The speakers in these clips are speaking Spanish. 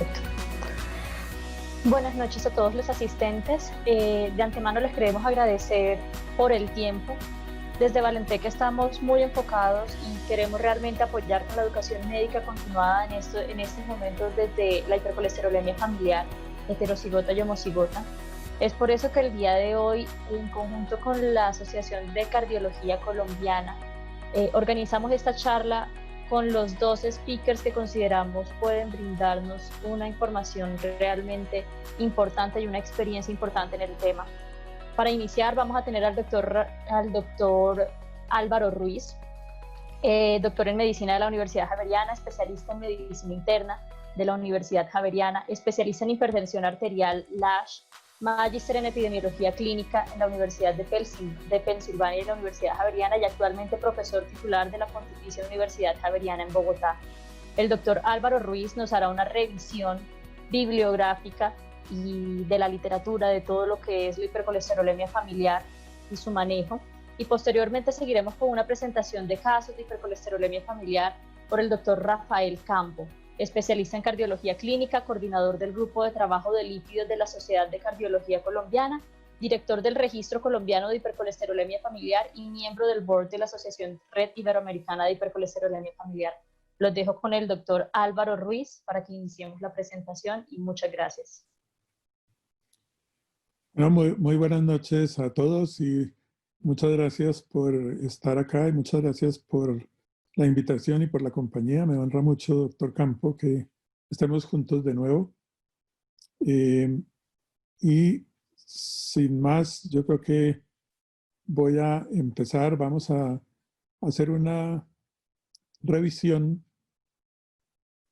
Perfecto. Buenas noches a todos los asistentes. De antemano les queremos agradecer por el tiempo. Desde Valentec estamos muy enfocados y queremos realmente apoyar con la educación médica continuada en estos momentos desde la hipercolesterolemia familiar, heterocigota y homocigota. Es por eso que el día de hoy, en conjunto con la Asociación de Cardiología Colombiana, organizamos esta charla con los dos speakers que consideramos pueden brindarnos una información realmente importante y una experiencia importante en el tema. Para iniciar vamos a tener al doctor Álvaro Ruiz, doctor en medicina de la Universidad Javeriana, especialista en medicina interna de la Universidad Javeriana, especialista en hipertensión arterial, LASH, magíster en epidemiología clínica en la Universidad de Pensilvania y la Universidad Javeriana y actualmente profesor titular de la Pontificia Universidad Javeriana en Bogotá. El doctor Álvaro Ruiz nos hará una revisión bibliográfica y de la literatura de todo lo que es la hipercolesterolemia familiar y su manejo. Y posteriormente seguiremos con una presentación de casos de hipercolesterolemia familiar por el doctor Rafael Campo, especialista en cardiología clínica, coordinador del Grupo de Trabajo de Lípidos de la Sociedad de Cardiología Colombiana, director del Registro Colombiano de Hipercolesterolemia Familiar y miembro del board de la Asociación Red Iberoamericana de Hipercolesterolemia Familiar. Los dejo con el doctor Álvaro Ruiz para que iniciemos la presentación y muchas gracias. Bueno, muy buenas noches a todos y muchas gracias por estar acá y muchas gracias por la invitación y por la compañía. Me honra mucho, doctor Campo, que estemos juntos de nuevo. Y sin más, yo creo que voy a empezar. Vamos a hacer una revisión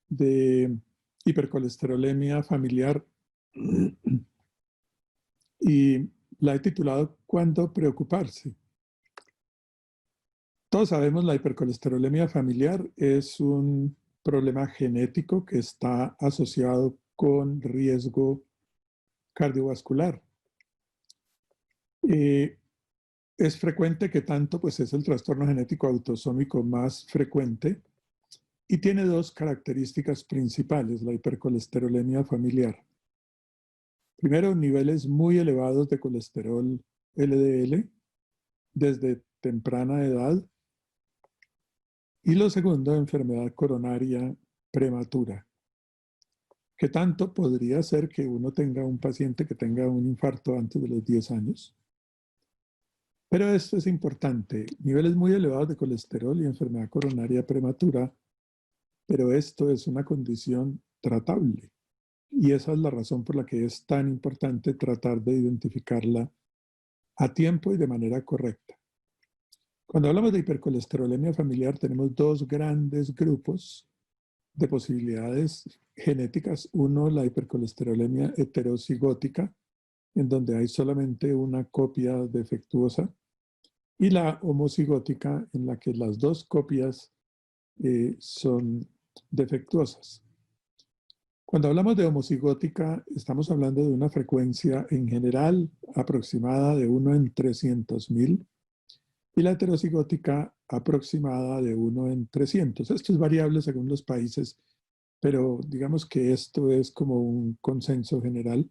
de hipercolesterolemia familiar y la he titulado ¿Cuándo preocuparse? Todos sabemos la hipercolesterolemia familiar es un problema genético que está asociado con riesgo cardiovascular. Es frecuente que tanto, pues es el trastorno genético autosómico más frecuente y tiene dos características principales, la hipercolesterolemia familiar. Primero, niveles muy elevados de colesterol LDL desde temprana edad. Y lo segundo, enfermedad coronaria prematura. ¿Qué tanto podría ser que uno tenga un paciente que tenga un infarto antes de los 10 años? Pero esto es importante, niveles muy elevados de colesterol y enfermedad coronaria prematura, pero esto es una condición tratable. Y esa es la razón por la que es tan importante tratar de identificarla a tiempo y de manera correcta. Cuando hablamos de hipercolesterolemia familiar, tenemos dos grandes grupos de posibilidades genéticas. Uno, la hipercolesterolemia heterocigótica, en donde hay solamente una copia defectuosa, y la homocigótica, en la que las dos copias son defectuosas. Cuando hablamos de homocigótica, estamos hablando de una frecuencia en general aproximada de 1 en 300.000 y la heterocigótica aproximada de 1 en 300. Esto es variable según los países, pero digamos que esto es como un consenso general.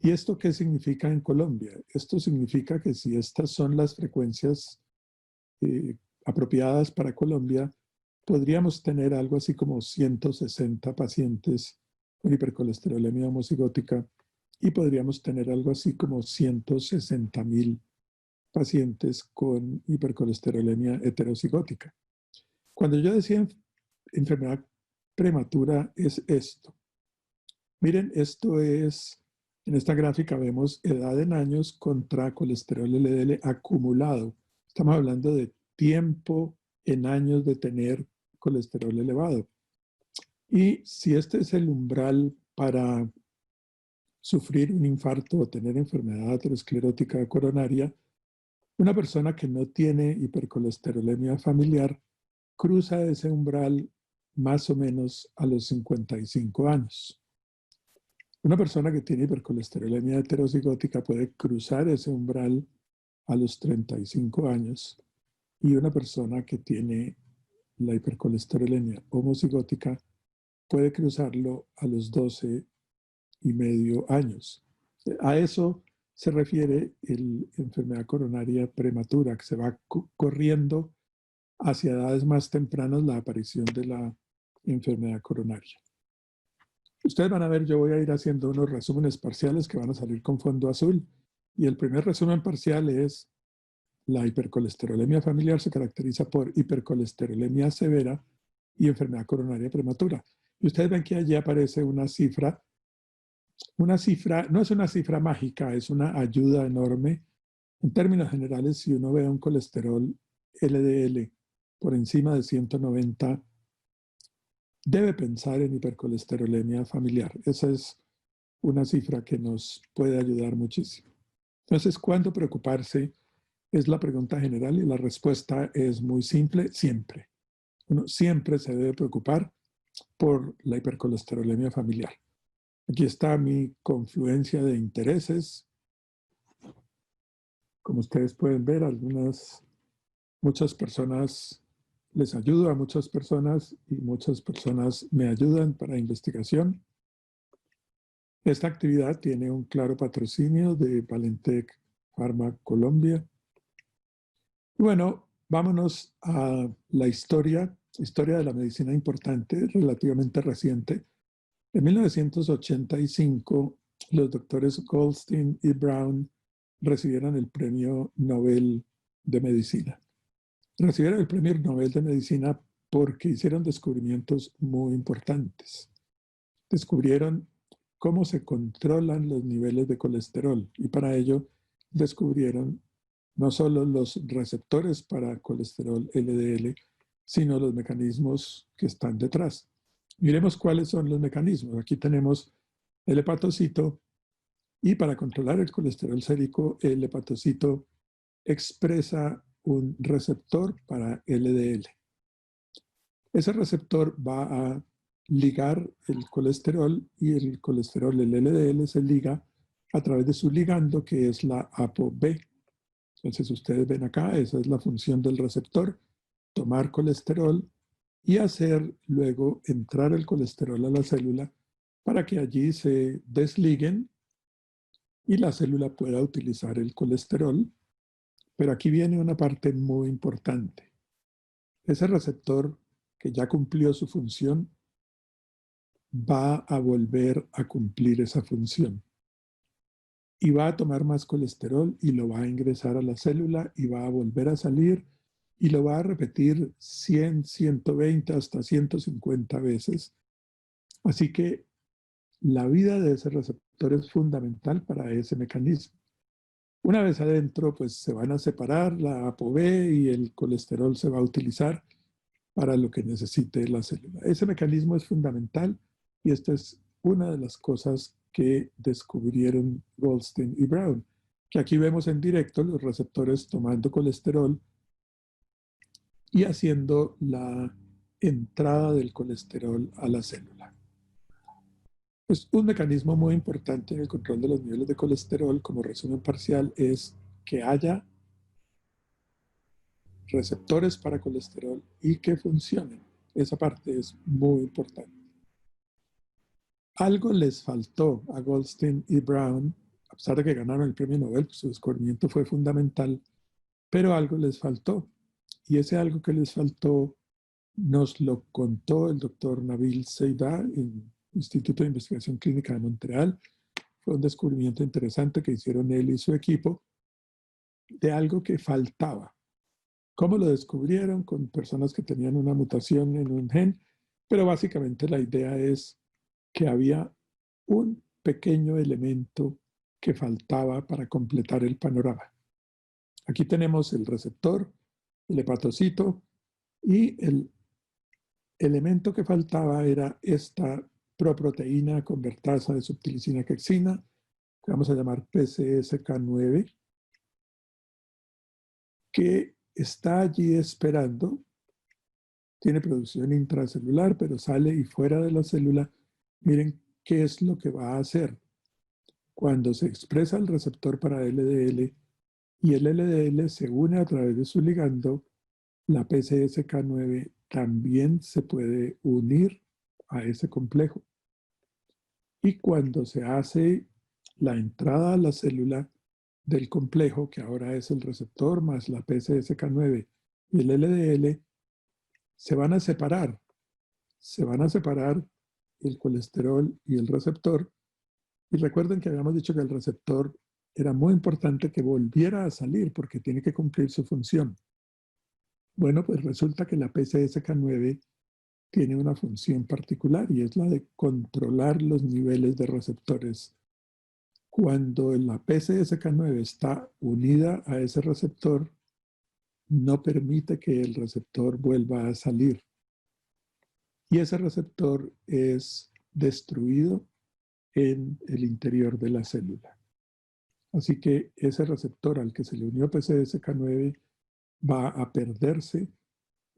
¿Y esto qué significa en Colombia? Esto significa que si estas son las frecuencias apropiadas para Colombia, podríamos tener algo así como 160 pacientes con hipercolesterolemia homocigótica y podríamos tener algo así como 160.000 pacientes con hipercolesterolemia heterocigótica. Cuando yo decía enfermedad prematura es esto. Miren, esto es, en esta gráfica vemos edad en años contra colesterol LDL acumulado. Estamos hablando de tiempo en años de tener colesterol elevado. Y si este es el umbral para sufrir un infarto o tener enfermedad aterosclerótica coronaria, una persona que no tiene hipercolesterolemia familiar cruza ese umbral más o menos a los 55 años. Una persona que tiene hipercolesterolemia heterocigótica puede cruzar ese umbral a los 35 años y una persona que tiene la hipercolesterolemia homocigótica puede cruzarlo a los 12,5 años. A eso se refiere la enfermedad coronaria prematura, que se va corriendo hacia edades más tempranas la aparición de la enfermedad coronaria. Ustedes van a ver, yo voy a ir haciendo unos resúmenes parciales que van a salir con fondo azul. Y el primer resumen parcial es: la hipercolesterolemia familiar se caracteriza por hipercolesterolemia severa y enfermedad coronaria prematura. Y ustedes ven que allí aparece una cifra. Una cifra, no es una cifra mágica, es una ayuda enorme. En términos generales, si uno ve un colesterol LDL por encima de 190, debe pensar en hipercolesterolemia familiar. Esa es una cifra que nos puede ayudar muchísimo. Entonces, ¿cuándo preocuparse? Es la pregunta general y la respuesta es muy simple: siempre. Uno siempre se debe preocupar por la hipercolesterolemia familiar. Aquí está mi confluencia de intereses. Como ustedes pueden ver, muchas personas les ayudo a muchas personas y muchas personas me ayudan para investigación. Esta actividad tiene un claro patrocinio de Valentec Pharma Colombia. Y bueno, vámonos a la historia de la medicina importante, relativamente reciente. En 1985, los doctores Goldstein y Brown recibieron el Premio Nobel de Medicina. Recibieron el Premio Nobel de Medicina porque hicieron descubrimientos muy importantes. Descubrieron cómo se controlan los niveles de colesterol y para ello descubrieron no solo los receptores para colesterol LDL, sino los mecanismos que están detrás. Miremos cuáles son los mecanismos. Aquí tenemos el hepatocito y para controlar el colesterol sérico, el hepatocito expresa un receptor para LDL. Ese receptor va a ligar el colesterol y el colesterol, el LDL, se liga a través de su ligando, que es la ApoB. Entonces ustedes ven acá, esa es la función del receptor: tomar colesterol y hacer luego entrar el colesterol a la célula para que allí se desliguen y la célula pueda utilizar el colesterol. Pero aquí viene una parte muy importante. Ese receptor que ya cumplió su función va a volver a cumplir esa función. Y va a tomar más colesterol y lo va a ingresar a la célula y va a volver a salir y lo va a repetir 100, 120, hasta 150 veces. Así que la vida de ese receptor es fundamental para ese mecanismo. Una vez adentro, pues se van a separar la ApoB y el colesterol se va a utilizar para lo que necesite la célula. Ese mecanismo es fundamental y esta es una de las cosas que descubrieron Goldstein y Brown, que aquí vemos en directo los receptores tomando colesterol y haciendo la entrada del colesterol a la célula. Pues un mecanismo muy importante en el control de los niveles de colesterol, como resumen parcial, es que haya receptores para colesterol y que funcionen. Esa parte es muy importante. Algo les faltó a Goldstein y Brown, a pesar de que ganaron el premio Nobel, pues su descubrimiento fue fundamental, pero algo les faltó. Y ese algo que les faltó nos lo contó el doctor Nabil Seida en el Instituto de Investigación Clínica de Montreal. Fue un descubrimiento interesante que hicieron él y su equipo de algo que faltaba. ¿Cómo lo descubrieron? Con personas que tenían una mutación en un gen, pero básicamente la idea es que había un pequeño elemento que faltaba para completar el panorama. Aquí tenemos el receptor, el hepatocito, y el elemento que faltaba era esta proproteína convertasa de subtilisina-quexina, que vamos a llamar PCSK9, que está allí esperando, tiene producción intracelular, pero sale y fuera de la célula. Miren qué es lo que va a hacer. Cuando se expresa el receptor para LDL y el LDL se une a través de su ligando, la PCSK9 también se puede unir a ese complejo. Y cuando se hace la entrada a la célula del complejo, que ahora es el receptor más la PCSK9 y el LDL, se van a separar el colesterol y el receptor. Y recuerden que habíamos dicho que el receptor era muy importante que volviera a salir porque tiene que cumplir su función. Bueno, pues resulta que la PCSK9 tiene una función particular y es la de controlar los niveles de receptores. Cuando la PCSK9 está unida a ese receptor, no permite que el receptor vuelva a salir. Y ese receptor es destruido en el interior de la célula. Así que ese receptor al que se le unió PCSK9 va a perderse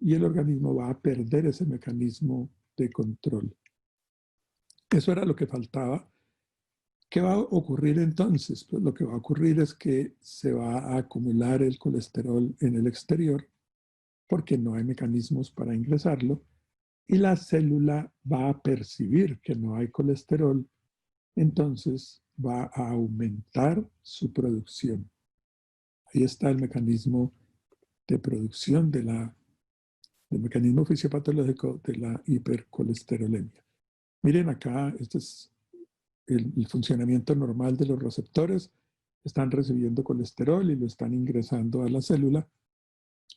y el organismo va a perder ese mecanismo de control. Eso era lo que faltaba. ¿Qué va a ocurrir entonces? Pues lo que va a ocurrir es que se va a acumular el colesterol en el exterior porque no hay mecanismos para ingresarlo y la célula va a percibir que no hay colesterol, entonces va a aumentar su producción. Ahí está el mecanismo de producción del mecanismo fisiopatológico de la hipercolesterolemia. Miren acá, este es el funcionamiento normal de los receptores. Están recibiendo colesterol y lo están ingresando a la célula.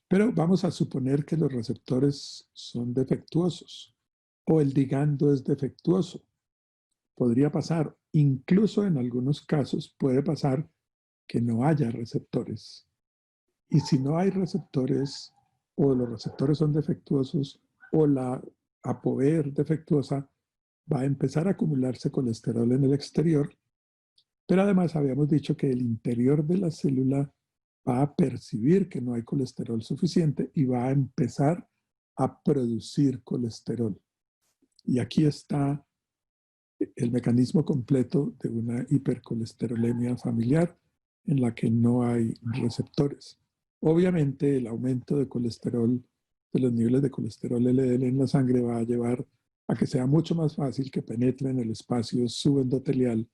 Pero vamos a suponer que los receptores son defectuosos o el ligando es defectuoso. Podría pasar, incluso en algunos casos, puede pasar que no haya receptores. Y si no hay receptores, o los receptores son defectuosos, o la ApoE defectuosa, va a empezar a acumularse colesterol en el exterior, pero además habíamos dicho que el interior de la célula va a percibir que no hay colesterol suficiente y va a empezar a producir colesterol. Y aquí está el mecanismo completo de una hipercolesterolemia familiar en la que no hay receptores. Obviamente el aumento de colesterol, de los niveles de colesterol LDL en la sangre va a llevar a que sea mucho más fácil que penetre en el espacio subendotelial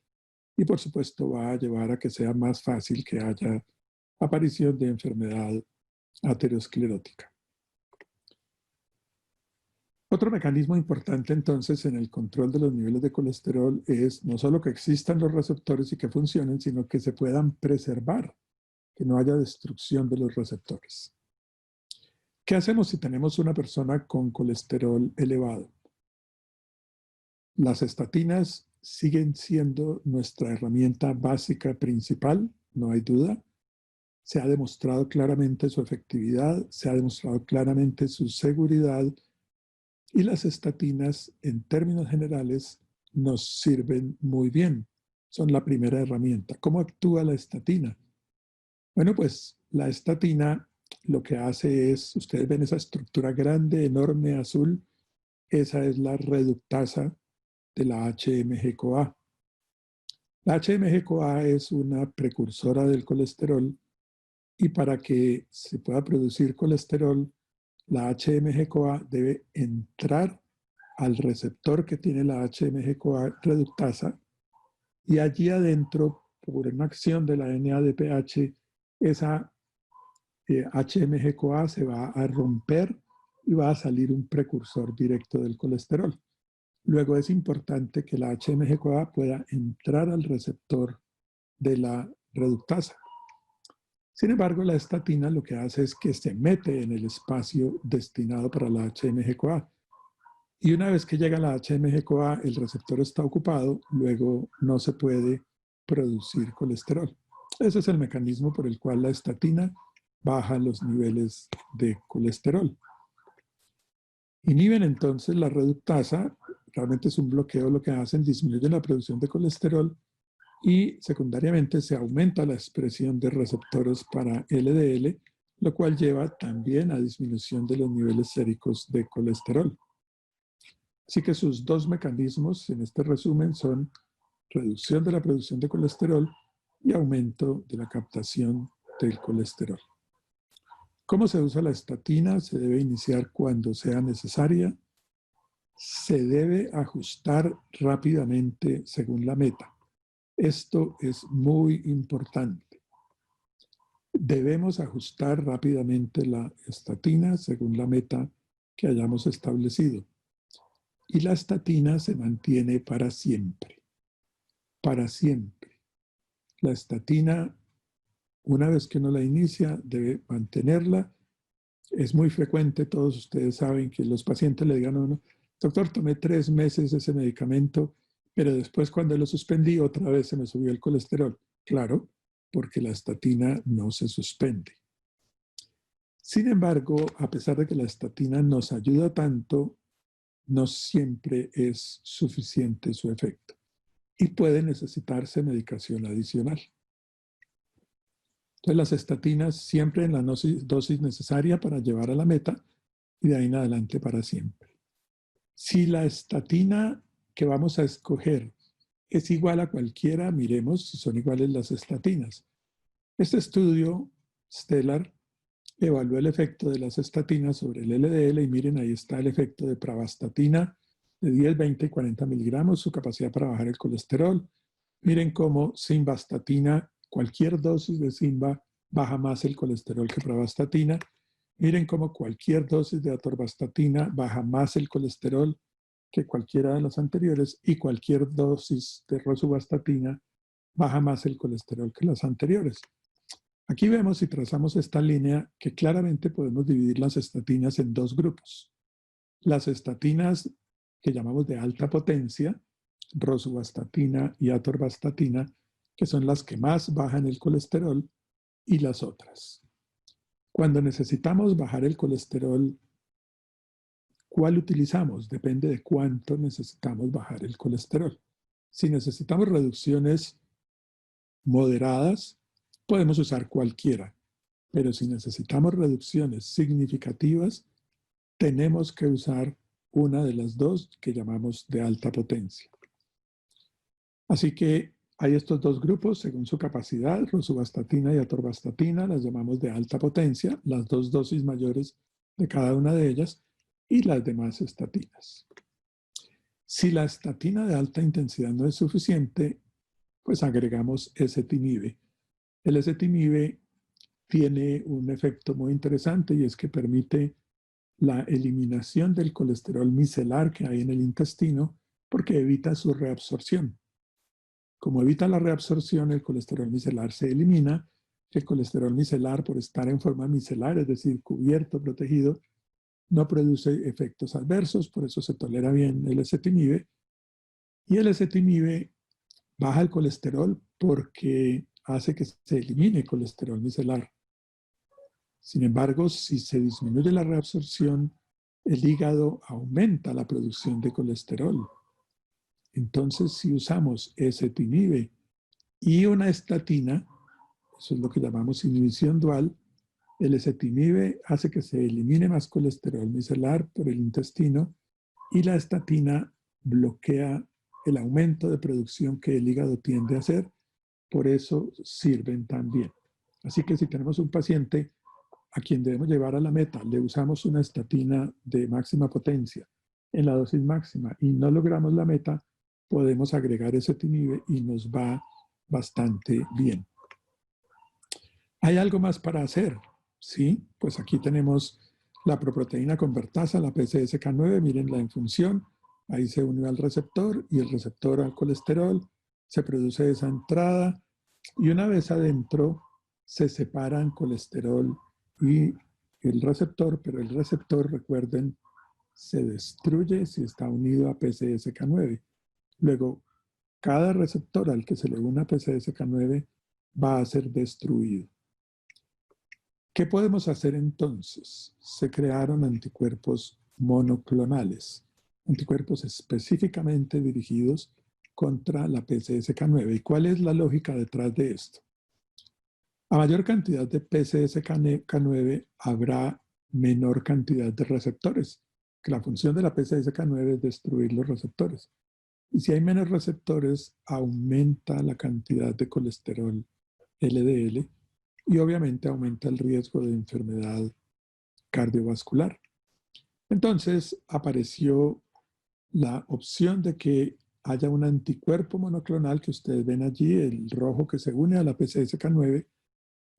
y por supuesto va a llevar a que sea más fácil que haya aparición de enfermedad aterosclerótica. Otro mecanismo importante entonces en el control de los niveles de colesterol es no solo que existan los receptores y que funcionen, sino que se puedan preservar, que no haya destrucción de los receptores. ¿Qué hacemos si tenemos una persona con colesterol elevado? Las estatinas siguen siendo nuestra herramienta básica principal, no hay duda. Se ha demostrado claramente su efectividad, se ha demostrado claramente su seguridad y las estatinas, en términos generales, nos sirven muy bien. Son la primera herramienta. ¿Cómo actúa la estatina? Bueno, pues la estatina lo que hace es, ustedes ven esa estructura grande, enorme, azul, esa es la reductasa de la HMG-CoA. La HMG-CoA es una precursora del colesterol y para que se pueda producir colesterol, la HMG-CoA debe entrar al receptor que tiene la HMG-CoA reductasa y allí adentro, por una acción de la NADPH, esa HMG-CoA se va a romper y va a salir un precursor directo del colesterol. Luego es importante que la HMG-CoA pueda entrar al receptor de la reductasa. Sin embargo, la estatina lo que hace es que se mete en el espacio destinado para la HMG-CoA. Y una vez que llega la HMG-CoA, el receptor está ocupado, luego no se puede producir colesterol. Ese es el mecanismo por el cual la estatina baja los niveles de colesterol. Inhiben entonces la reductasa, realmente es un bloqueo, lo que hacen, disminuye la producción de colesterol y secundariamente se aumenta la expresión de receptores para LDL, lo cual lleva también a disminución de los niveles séricos de colesterol. Así que sus dos mecanismos en este resumen son reducción de la producción de colesterol y aumento de la captación del colesterol. ¿Cómo se usa la estatina? Se debe iniciar cuando sea necesaria. se debe ajustar rápidamente según la meta. Esto es muy importante. Debemos ajustar rápidamente la estatina según la meta que hayamos establecido. Y la estatina se mantiene para siempre. Para siempre. La estatina, una vez que uno la inicia, debe mantenerla. Es muy frecuente, todos ustedes saben, que los pacientes le digan a uno: doctor, tomé 3 meses ese medicamento, pero después cuando lo suspendí otra vez se me subió el colesterol. Claro, porque la estatina no se suspende. Sin embargo, a pesar de que la estatina nos ayuda tanto, no siempre es suficiente su efecto y puede necesitarse medicación adicional. Entonces, las estatinas siempre en la dosis necesaria para llevar a la meta y de ahí en adelante para siempre. Si la estatina que vamos a escoger es igual a cualquiera, miremos si son iguales las estatinas. Este estudio, Stellar, evaluó el efecto de las estatinas sobre el LDL y miren, ahí está el efecto de pravastatina de 10, 20 y 40 miligramos, su capacidad para bajar el colesterol. Miren cómo simvastatina, cualquier dosis de simva baja más el colesterol que pravastatina. Miren cómo cualquier dosis de atorvastatina baja más el colesterol que cualquiera de las anteriores y cualquier dosis de rosuvastatina baja más el colesterol que las anteriores. Aquí vemos, si trazamos esta línea, que claramente podemos dividir las estatinas en 2 grupos. Las estatinas que llamamos de alta potencia, rosuvastatina y atorvastatina, que son las que más bajan el colesterol, y las otras. Cuando necesitamos bajar el colesterol, ¿cuál utilizamos? Depende de cuánto necesitamos bajar el colesterol. Si necesitamos reducciones moderadas, podemos usar cualquiera, pero si necesitamos reducciones significativas, tenemos que usar una de las 2 que llamamos de alta potencia. Así que hay estos 2 grupos según su capacidad, rosuvastatina y atorvastatina, las llamamos de alta potencia, las 2 dosis mayores de cada una de ellas, y las demás estatinas. Si la estatina de alta intensidad no es suficiente, pues agregamos ezetimibe. El ezetimibe tiene un efecto muy interesante y es que permite la eliminación del colesterol micelar que hay en el intestino porque evita su reabsorción. Como evita la reabsorción, el colesterol micelar se elimina. El colesterol micelar, por estar en forma micelar, es decir, cubierto, protegido, no produce efectos adversos, por eso se tolera bien el ezetimibe. Y el ezetimibe baja el colesterol porque hace que se elimine colesterol micelar. Sin embargo, si se disminuye la reabsorción, el hígado aumenta la producción de colesterol. Entonces, si usamos ezetimibe y una estatina, eso es lo que llamamos inhibición dual, el ezetimibe hace que se elimine más colesterol micelar por el intestino y la estatina bloquea el aumento de producción que el hígado tiende a hacer, por eso sirven tan bien. Así que si tenemos un paciente a quien debemos llevar a la meta, le usamos una estatina de máxima potencia en la dosis máxima y no logramos la meta, podemos agregar ezetimibe y nos va bastante bien. ¿Hay algo más para hacer? Sí, pues aquí tenemos la proproteína convertasa, la PCSK9, mírenla en función. Ahí se unió al receptor y el receptor al colesterol. Se produce esa entrada y una vez adentro se separan colesterol y el receptor, pero el receptor, recuerden, se destruye si está unido a PCSK9. Luego, cada receptor al que se le una PCSK9 va a ser destruido. ¿Qué podemos hacer entonces? Se crearon anticuerpos monoclonales, anticuerpos específicamente dirigidos contra la PCSK9. ¿Y cuál es la lógica detrás de esto? A mayor cantidad de PCSK9 habrá menor cantidad de receptores, que la función de la PCSK9 es destruir los receptores. Y si hay menos receptores, aumenta la cantidad de colesterol LDL y obviamente aumenta el riesgo de enfermedad cardiovascular. Entonces apareció la opción de que haya un anticuerpo monoclonal que ustedes ven allí, el rojo que se une a la PCSK9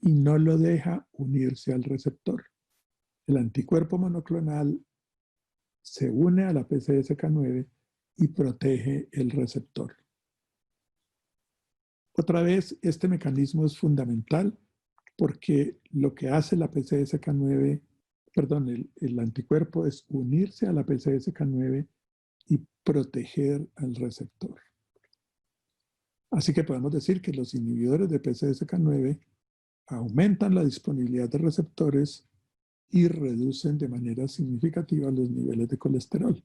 y no lo deja unirse al receptor. El anticuerpo monoclonal se une a la PCSK9 y protege el receptor. Otra vez, este mecanismo es fundamental porque lo que hace la PCSK9, perdón, el anticuerpo es unirse a la PCSK9 y proteger al receptor. Así que podemos decir que los inhibidores de PCSK9 aumentan la disponibilidad de receptores y reducen de manera significativa los niveles de colesterol.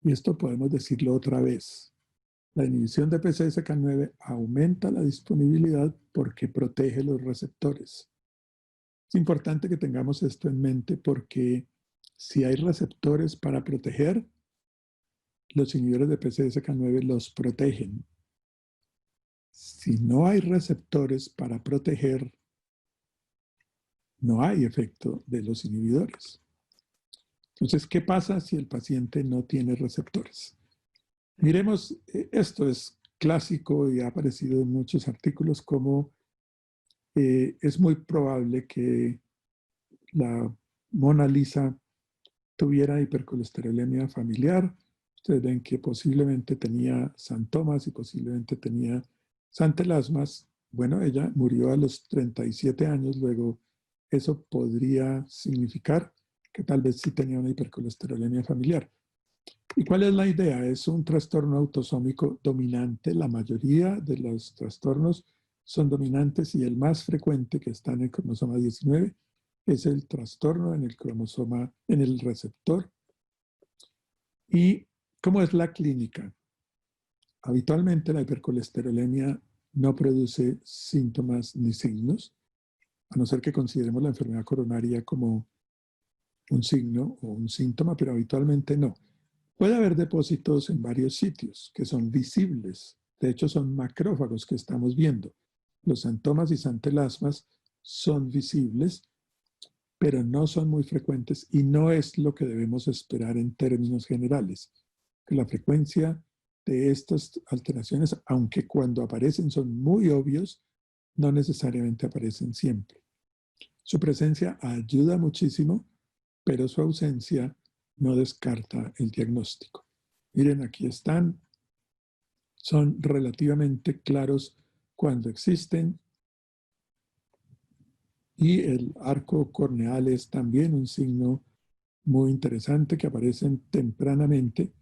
Y esto podemos decirlo otra vez. La inhibición de PCSK9 aumenta la disponibilidad porque protege los receptores. Es importante que tengamos esto en mente porque si hay receptores para proteger, los inhibidores de PCSK9 los protegen. Si no hay receptores para proteger, no hay efecto de los inhibidores. Entonces, ¿qué pasa si el paciente no tiene receptores? Miremos, esto es clásico y ha aparecido en muchos artículos como es muy probable que la Mona Lisa tuviera hipercolesterolemia familiar. Ustedes ven que posiblemente tenía San Tomás y posiblemente tenía santelasmas. Bueno, ella murió a los 37 años, luego eso podría significar que tal vez sí tenía una hipercolesterolemia familiar. ¿Y cuál es la idea? Es un trastorno autosómico dominante. La mayoría de los trastornos son dominantes y el más frecuente que está en el cromosoma 19 es el trastorno en el cromosoma, en el receptor. ¿Y cómo es la clínica? Habitualmente la hipercolesterolemia no produce síntomas ni signos, a no ser que consideremos la enfermedad coronaria como un signo o un síntoma, pero habitualmente no. Puede haber depósitos en varios sitios que son visibles. De hecho, son macrófagos que estamos viendo. Los santomas y santelasmas son visibles, pero no son muy frecuentes y no es lo que debemos esperar en términos generales. Que la frecuencia de estas alteraciones, aunque cuando aparecen son muy obvios, no necesariamente aparecen siempre. Su presencia ayuda muchísimo, pero su ausencia no descarta el diagnóstico. Miren, aquí están. Son relativamente claros cuando existen. Y el arco corneal es también un signo muy interesante que aparecen tempranamente,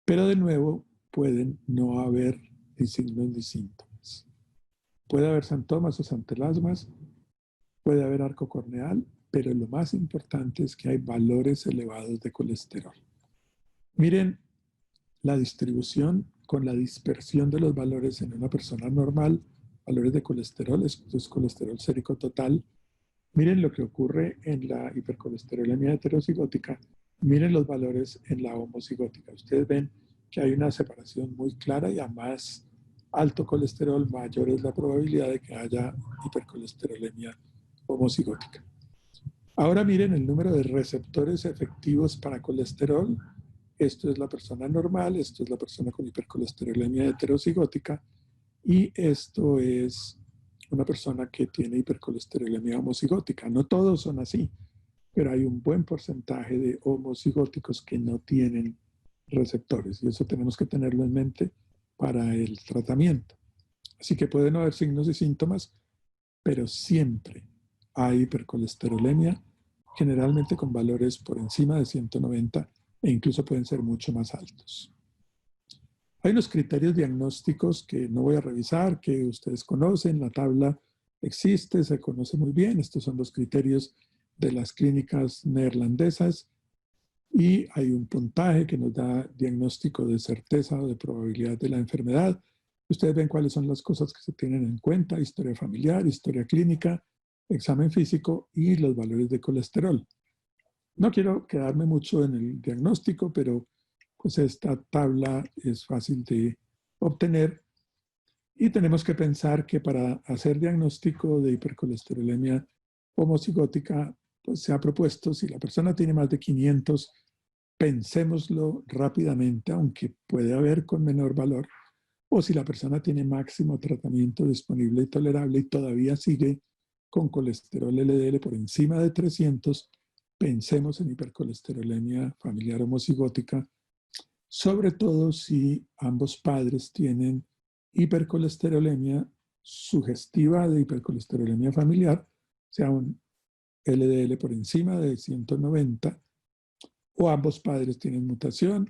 pero de nuevo pueden no haber ni signos ni síntomas. Puede haber santomas o santelasmas, puede haber arco corneal, pero lo más importante es que hay valores elevados de colesterol. Miren la distribución con la dispersión de los valores en una persona normal, valores de colesterol, esto es colesterol sérico total. Miren lo que ocurre en la hipercolesterolemia heterocigótica, miren los valores en la homocigótica. Ustedes ven que hay una separación muy clara y a más alto colesterol, mayor es la probabilidad de que haya hipercolesterolemia homocigótica. Ahora miren el número de receptores efectivos para colesterol. Esto es la persona normal, esto es la persona con hipercolesterolemia heterocigótica y esto es una persona que tiene hipercolesterolemia homocigótica. No todos son así, pero hay un buen porcentaje de homocigóticos que no tienen receptores y eso tenemos que tenerlo en mente para el tratamiento. Así que pueden haber signos y síntomas, pero siempre hay hipercolesterolemia, generalmente con valores por encima de 190 e incluso pueden ser mucho más altos. Hay unos criterios diagnósticos que no voy a revisar, que ustedes conocen, la tabla existe, se conoce muy bien. Estos son los criterios de las clínicas neerlandesas y hay un puntaje que nos da diagnóstico de certeza o de probabilidad de la enfermedad. Ustedes ven cuáles son las cosas que se tienen en cuenta: historia familiar, historia clínica, examen físico y los valores de colesterol. No quiero quedarme mucho en el diagnóstico, pero pues esta tabla es fácil de obtener y tenemos que pensar que para hacer diagnóstico de hipercolesterolemia homocigótica, pues se ha propuesto, si la persona tiene más de 500 pensémoslo rápidamente, aunque puede haber con menor valor, o si la persona tiene máximo tratamiento disponible y tolerable y todavía sigue con colesterol LDL por encima de 300, pensemos en hipercolesterolemia familiar homocigótica, sobre todo si ambos padres tienen hipercolesterolemia sugestiva de hipercolesterolemia familiar, sea un LDL por encima de 190, o ambos padres tienen mutación,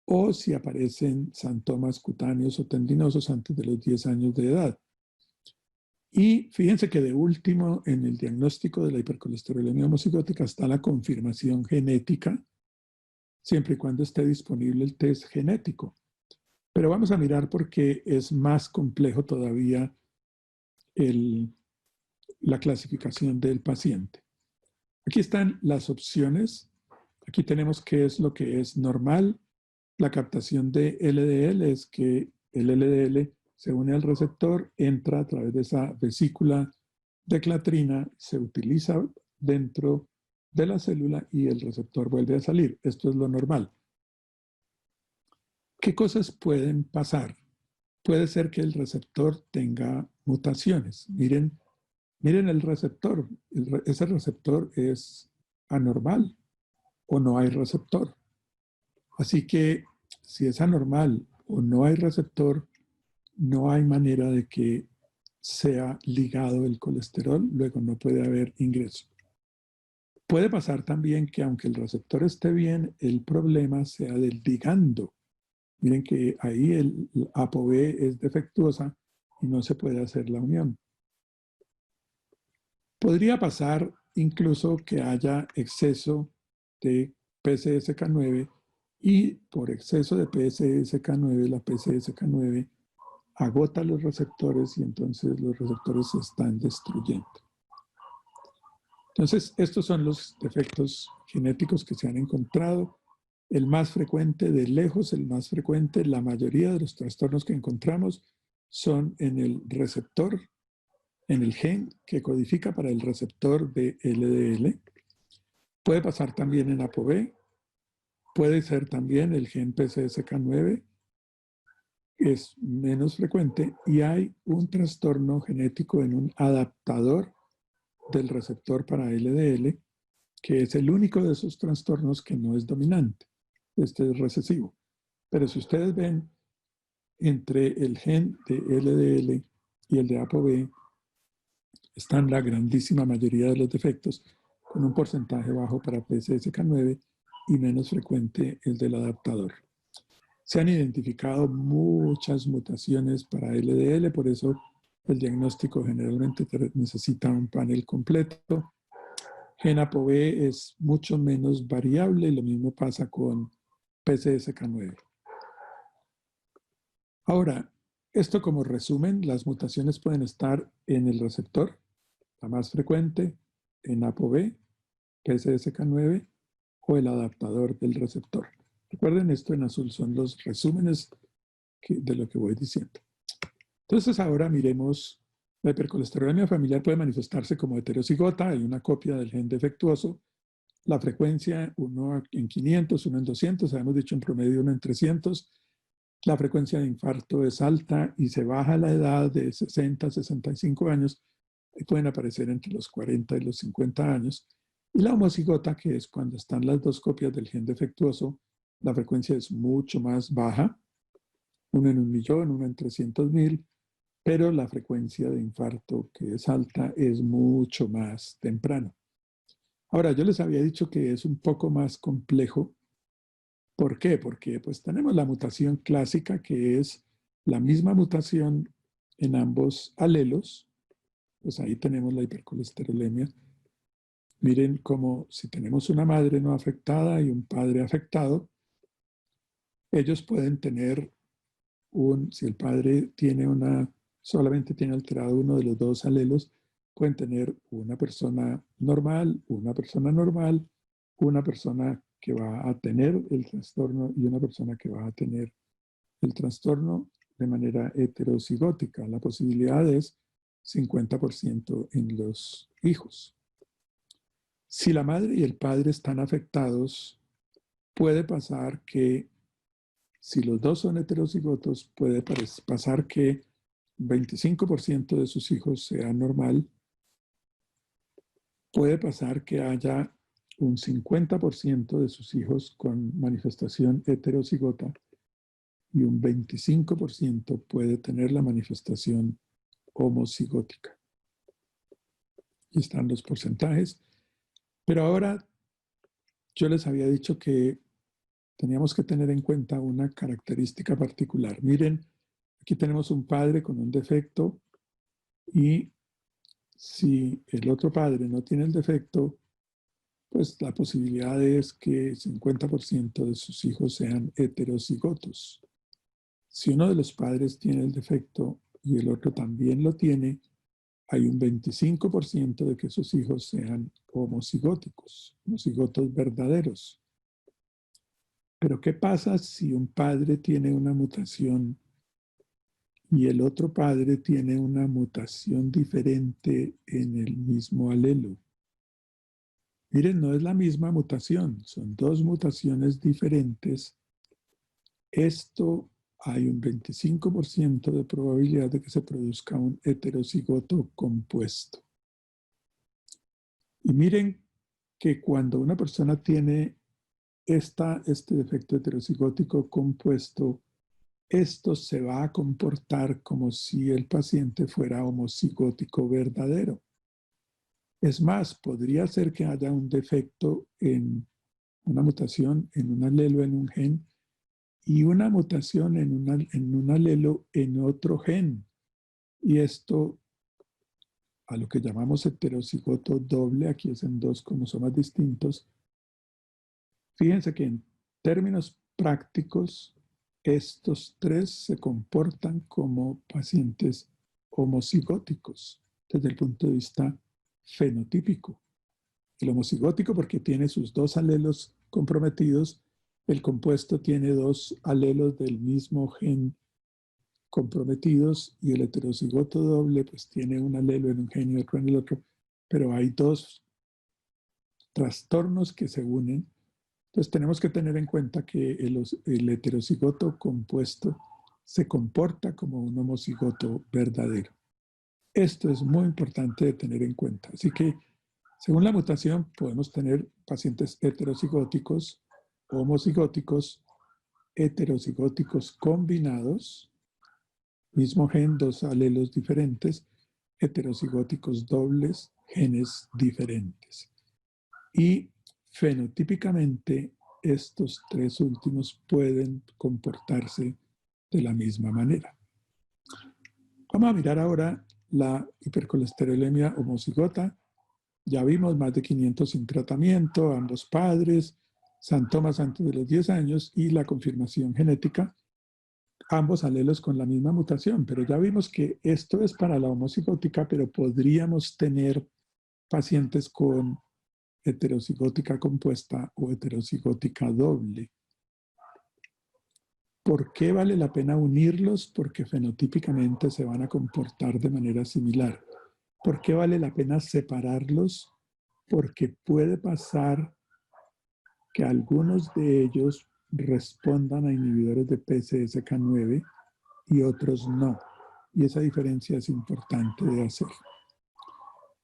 o si aparecen santomas cutáneos o tendinosos antes de los 10 años de edad. Y fíjense que de último, en el diagnóstico de la hipercolesterolemia homocigótica está la confirmación genética, siempre y cuando esté disponible el test genético. Pero vamos a mirar por qué es más complejo todavía la clasificación del paciente. Aquí están las opciones. Aquí tenemos qué es lo que es normal. La captación de LDL es que el LDL se une al receptor, entra a través de esa vesícula de clatrina, se utiliza dentro de la célula y el receptor vuelve a salir. Esto es lo normal. ¿Qué cosas pueden pasar? Puede ser que el receptor tenga mutaciones. Miren el receptor. Ese receptor es anormal o no hay receptor. Así que si es anormal o no hay receptor, no hay manera de que sea ligado el colesterol, luego no puede haber ingreso. Puede pasar también que aunque el receptor esté bien, el problema sea del ligando. Miren que ahí el ApoB es defectuosa y no se puede hacer la unión. Podría pasar incluso que haya exceso de PCSK9 y por exceso de PCSK9, la PCSK9 agota los receptores y entonces los receptores se están destruyendo. Entonces, estos son los defectos genéticos que se han encontrado. El más frecuente, de lejos el más frecuente, la mayoría de los trastornos que encontramos son en el receptor, en el gen que codifica para el receptor de LDL. Puede pasar también en ApoB, puede ser también el gen PCSK9, es menos frecuente, y hay un trastorno genético en un adaptador del receptor para LDL, que es el único de esos trastornos que no es dominante. Este es recesivo. Pero si ustedes ven, entre el gen de LDL y el de ApoB, están la grandísima mayoría de los defectos, con un porcentaje bajo para PCSK9 y menos frecuente el del adaptador. Se han identificado muchas mutaciones para LDL, por eso el diagnóstico generalmente necesita un panel completo. Gen ApoB es mucho menos variable y lo mismo pasa con PCSK9. Ahora, esto como resumen, las mutaciones pueden estar en el receptor, la más frecuente, en ApoB, PCSK9 o el adaptador del receptor. Recuerden, esto en azul son los resúmenes de lo que voy diciendo. Entonces ahora miremos, la hipercolesterolemia familiar puede manifestarse como heterocigota, hay una copia del gen defectuoso, la frecuencia 1 en 500, 1 en 200, habíamos dicho en promedio 1 en 300, la frecuencia de infarto es alta y se baja a la edad de 60 a 65 años, y pueden aparecer entre los 40 y los 50 años, y la homocigota, que es cuando están las dos copias del gen defectuoso, la frecuencia es mucho más baja, 1 en 1.000.000, 1 en 300.000, pero la frecuencia de infarto, que es alta, es mucho más temprano. Ahora, yo les había dicho que es un poco más complejo. ¿Por qué? Porque pues tenemos la mutación clásica, que es la misma mutación en ambos alelos. Pues ahí tenemos la hipercolesterolemia. Miren cómo si tenemos una madre no afectada y un padre afectado, ellos pueden tener si el padre tiene solamente tiene alterado uno de los dos alelos, pueden tener una persona normal, una persona que va a tener el trastorno y una persona que va a tener el trastorno de manera heterocigótica. La posibilidad es 50% en los hijos. Si la madre y el padre están afectados, puede pasar que si los dos son heterocigotos, puede pasar que 25% de sus hijos sea normal. Puede pasar que haya un 50% de sus hijos con manifestación heterocigota y un 25% puede tener la manifestación homocigótica. Y están los porcentajes. Pero ahora yo les había dicho que teníamos que tener en cuenta una característica particular. Miren, aquí tenemos un padre con un defecto y si el otro padre no tiene el defecto, pues la posibilidad es que 50% de sus hijos sean heterocigotos. Si uno de los padres tiene el defecto y el otro también lo tiene, hay un 25% de que sus hijos sean homocigóticos, homocigotos verdaderos. Pero ¿qué pasa si un padre tiene una mutación y el otro padre tiene una mutación diferente en el mismo alelo? Miren, no es la misma mutación, son dos mutaciones diferentes. Esto hay un 25% de probabilidad de que se produzca un heterocigoto compuesto. Y miren que cuando una persona tiene este defecto heterocigótico compuesto, esto se va a comportar como si el paciente fuera homocigótico verdadero. Es más, podría ser que haya un defecto en una mutación en un alelo en un gen y una mutación en un alelo en otro gen. Y esto, a lo que llamamos heterocigoto doble, aquí es en dos cromosomas distintos. Fíjense que en términos prácticos, estos tres se comportan como pacientes homocigóticos desde el punto de vista fenotípico. El homocigótico porque tiene sus dos alelos comprometidos, el compuesto tiene dos alelos del mismo gen comprometidos y el heterocigoto doble pues tiene un alelo en un gen y otro en el otro, pero hay dos trastornos que se unen. Entonces tenemos que tener en cuenta que el heterocigoto compuesto se comporta como un homocigoto verdadero. Esto es muy importante de tener en cuenta. Así que según la mutación podemos tener pacientes heterocigóticos, homocigóticos, heterocigóticos combinados, mismo gen, dos alelos diferentes, heterocigóticos dobles, genes diferentes. Y fenotípicamente estos tres últimos pueden comportarse de la misma manera. Vamos a mirar ahora la hipercolesterolemia homocigota. Ya vimos más de 500 sin tratamiento, ambos padres, santomas antes de los 10 años y la confirmación genética, ambos alelos con la misma mutación. Pero ya vimos que esto es para la homocigótica, pero podríamos tener pacientes con heterocigótica compuesta o heterocigótica doble. ¿Por qué vale la pena unirlos? Porque fenotípicamente se van a comportar de manera similar. ¿Por qué vale la pena separarlos? Porque puede pasar que algunos de ellos respondan a inhibidores de PCSK9 y otros no. Y esa diferencia es importante de hacer.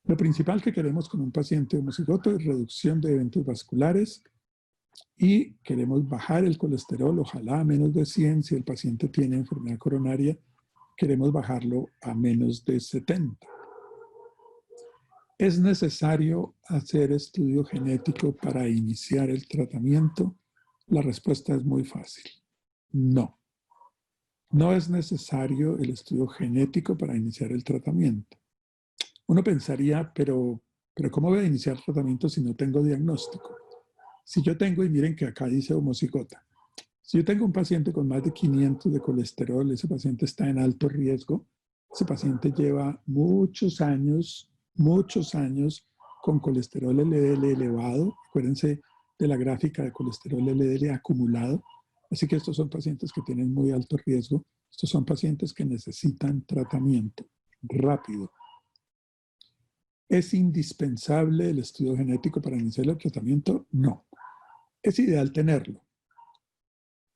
Lo principal que queremos con un paciente homocigoto es reducción de eventos vasculares y queremos bajar el colesterol, ojalá a menos de 100. Si el paciente tiene enfermedad coronaria, queremos bajarlo a menos de 70. ¿Es necesario hacer estudio genético para iniciar el tratamiento? La respuesta es muy fácil. No. No es necesario el estudio genético para iniciar el tratamiento. Uno pensaría, pero ¿cómo voy a iniciar tratamiento si no tengo diagnóstico? Si yo tengo, y miren que acá dice homocigota, si yo tengo un paciente con más de 500 de colesterol, ese paciente está en alto riesgo, ese paciente lleva muchos años con colesterol LDL elevado. Acuérdense de la gráfica de colesterol LDL acumulado. Así que estos son pacientes que tienen muy alto riesgo. Estos son pacientes que necesitan tratamiento rápido. ¿Es indispensable el estudio genético para iniciar el tratamiento? No. es ideal tenerlo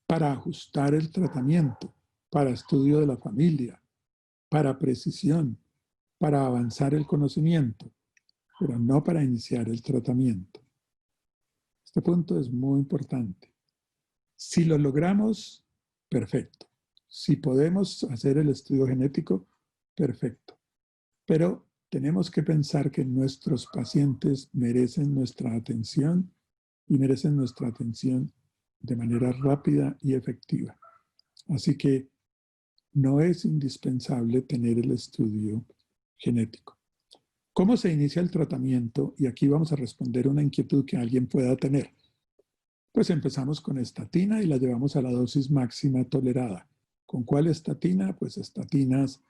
para ajustar el tratamiento, para estudio de la familia, para precisión, para avanzar el conocimiento, pero no para iniciar el tratamiento. Este punto es muy importante. Si lo logramos, perfecto. Si podemos hacer el estudio genético, perfecto. Pero tenemos que pensar que nuestros pacientes merecen nuestra atención y merecen nuestra atención de manera rápida y efectiva. Así que no es indispensable tener el estudio genético. ¿Cómo se inicia el tratamiento? Y aquí vamos a responder una inquietud que alguien pueda tener. Pues empezamos con estatina y la llevamos a la dosis máxima tolerada. ¿Con cuál estatina? Pues estatinas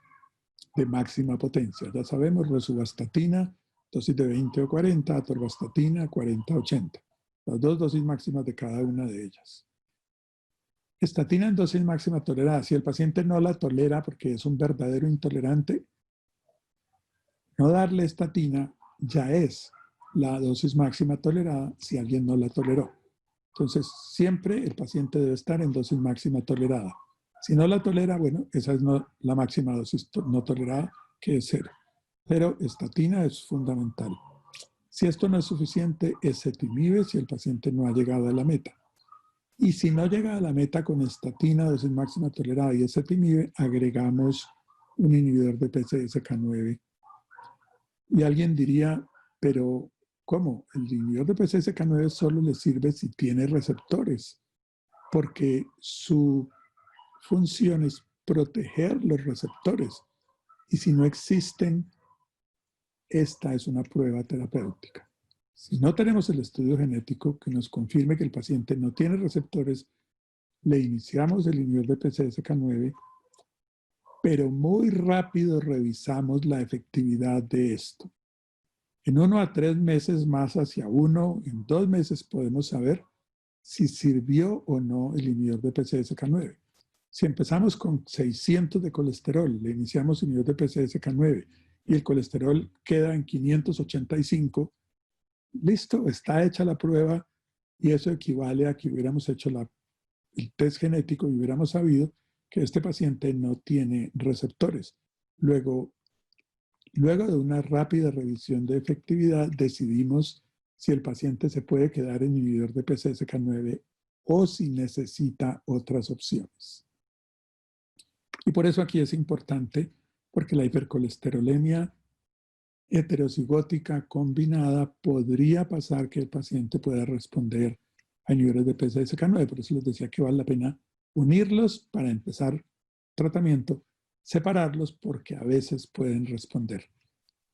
de máxima potencia. Ya sabemos, rosuvastatina, dosis de 20 o 40, atorvastatina, 40-80. Las dos dosis máximas de cada una de ellas. Estatina en dosis máxima tolerada. Si el paciente no la tolera porque es un verdadero intolerante, no darle estatina ya es la dosis máxima tolerada si alguien no la toleró. Entonces, siempre el paciente debe estar en dosis máxima tolerada. Si no la tolera, bueno, esa es no, la máxima dosis no tolerada, que es 0. Pero estatina es fundamental. Si esto no es suficiente, ezetimibe si el paciente no ha llegado a la meta. Y si no llega a la meta con estatina, dosis máxima tolerada y ezetimibe, agregamos un inhibidor de PCSK9. Y alguien diría, pero ¿cómo? El inhibidor de PCSK9 solo le sirve si tiene receptores, porque su función es proteger los receptores. Y si no existen, esta es una prueba terapéutica. Si no tenemos el estudio genético que nos confirme que el paciente no tiene receptores, le iniciamos el inhibidor de PCSK9, pero muy rápido revisamos la efectividad de esto. En 1 a 3 meses más hacia 1, en 2 meses podemos saber si sirvió o no el inhibidor de PCSK9. Si empezamos con 600 de colesterol, le iniciamos inhibidor de PCSK9 y el colesterol queda en 585, listo, está hecha la prueba y eso equivale a que hubiéramos hecho el test genético y hubiéramos sabido que este paciente no tiene receptores. Luego de una rápida revisión de efectividad, decidimos si el paciente se puede quedar en inhibidor de PCSK9 o si necesita otras opciones. Y por eso aquí es importante, porque la hipercolesterolemia heterozigótica combinada podría pasar que el paciente pueda responder a inhibidores de PCSK9. Por eso les decía que vale la pena unirlos para empezar tratamiento, separarlos porque a veces pueden responder.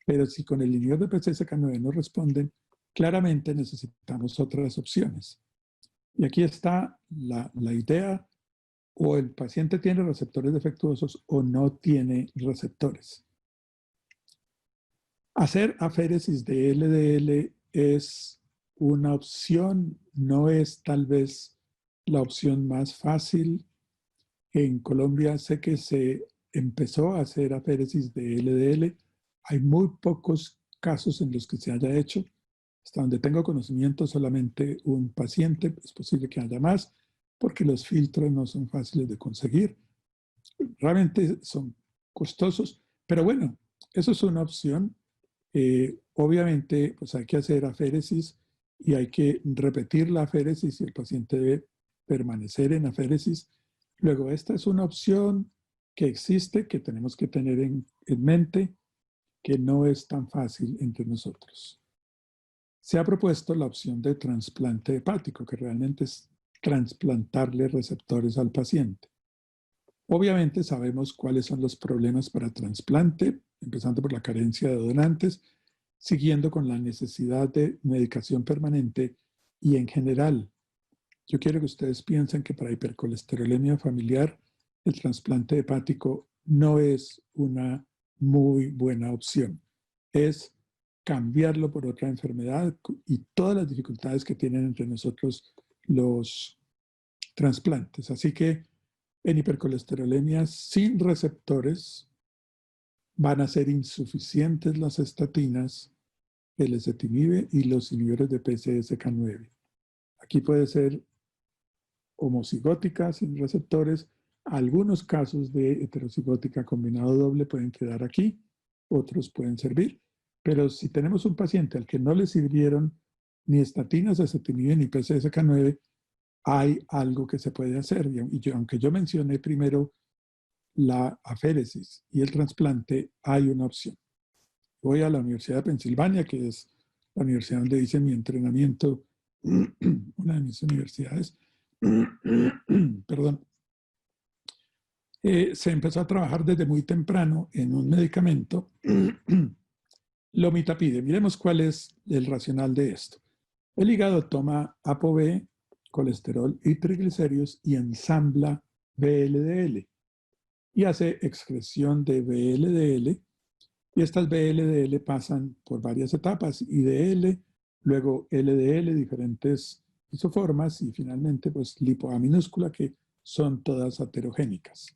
Pero si con el inhibidor de PCSK9 no responden, claramente necesitamos otras opciones. Y aquí está la idea, o el paciente tiene receptores defectuosos o no tiene receptores. Hacer aféresis de LDL es una opción, no es tal vez la opción más fácil. En Colombia sé que se empezó a hacer aféresis de LDL. Hay muy pocos casos en los que se haya hecho. Hasta donde tengo conocimiento, solamente un paciente, es posible que haya más, porque los filtros no son fáciles de conseguir. Realmente son costosos, pero bueno, eso es una opción. Obviamente, pues hay que hacer aféresis y hay que repetir la aféresis y el paciente debe permanecer en aféresis. Luego, esta es una opción que existe, que tenemos que tener en mente, que no es tan fácil entre nosotros. Se ha propuesto la opción de trasplante hepático, que realmente es trasplantarle receptores al paciente. Obviamente sabemos cuáles son los problemas para trasplante, empezando por la carencia de donantes, siguiendo con la necesidad de medicación permanente y en general. Yo quiero que ustedes piensen que para hipercolesterolemia familiar el trasplante hepático no es una muy buena opción. Es cambiarlo por otra enfermedad y todas las dificultades que tienen entre nosotros los trasplantes. Así que en hipercolesterolemia sin receptores van a ser insuficientes las estatinas, el ezetimibe y los inhibidores de PCSK9. Aquí puede ser homocigótica sin receptores. Algunos casos de heterocigótica combinado doble pueden quedar aquí, otros pueden servir. Pero si tenemos un paciente al que no le sirvieron ni estatinas, ezetimibe ni PCSK9, hay algo que se puede hacer. Y aunque yo mencioné primero la aféresis y el trasplante, hay una opción. Voy a la Universidad de Pensilvania, que es la universidad donde hice mi entrenamiento, una de mis universidades. Perdón. Se empezó a trabajar desde muy temprano en un medicamento, lomitapide. Miremos cuál es el racional de esto. El hígado toma ApoB, colesterol y triglicéridos y ensambla VLDL y hace excreción de VLDL, y estas VLDL pasan por varias etapas, IDL, luego LDL, diferentes isoformas y finalmente pues lipo-A minúscula, que son todas aterogénicas.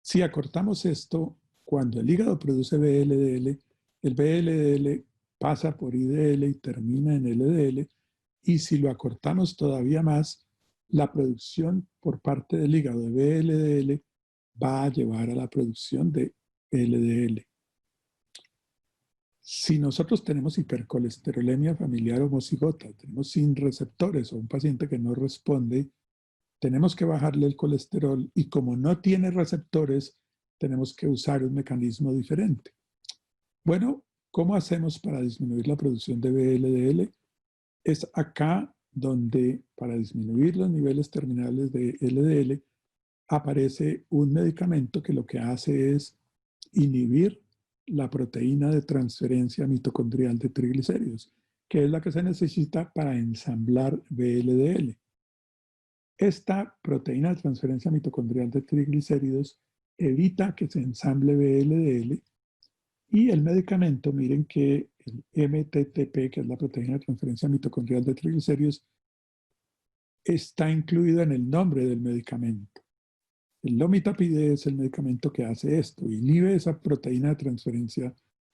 Si acortamos esto, cuando el hígado produce VLDL, el VLDL pasa por IDL y termina en LDL, y si lo acortamos todavía más, la producción por parte del hígado de VLDL va a llevar a la producción de LDL. Si nosotros tenemos hipercolesterolemia familiar homocigota, tenemos sin receptores o un paciente que no responde, tenemos que bajarle el colesterol y como no tiene receptores, tenemos que usar un mecanismo diferente. Bueno, ¿cómo hacemos para disminuir la producción de VLDL? Es acá donde para disminuir los niveles terminales de LDL aparece un medicamento que lo que hace es inhibir la proteína de transferencia mitocondrial de triglicéridos, que es la que se necesita para ensamblar VLDL. Esta proteína de transferencia mitocondrial de triglicéridos evita que se ensamble VLDL y el medicamento, miren que el MTTP, que es la proteína de transferencia mitocondrial de triglicéridos, está incluido en el nombre del medicamento. El lomitapide es el medicamento que hace esto, inhibe esa proteína de transferencia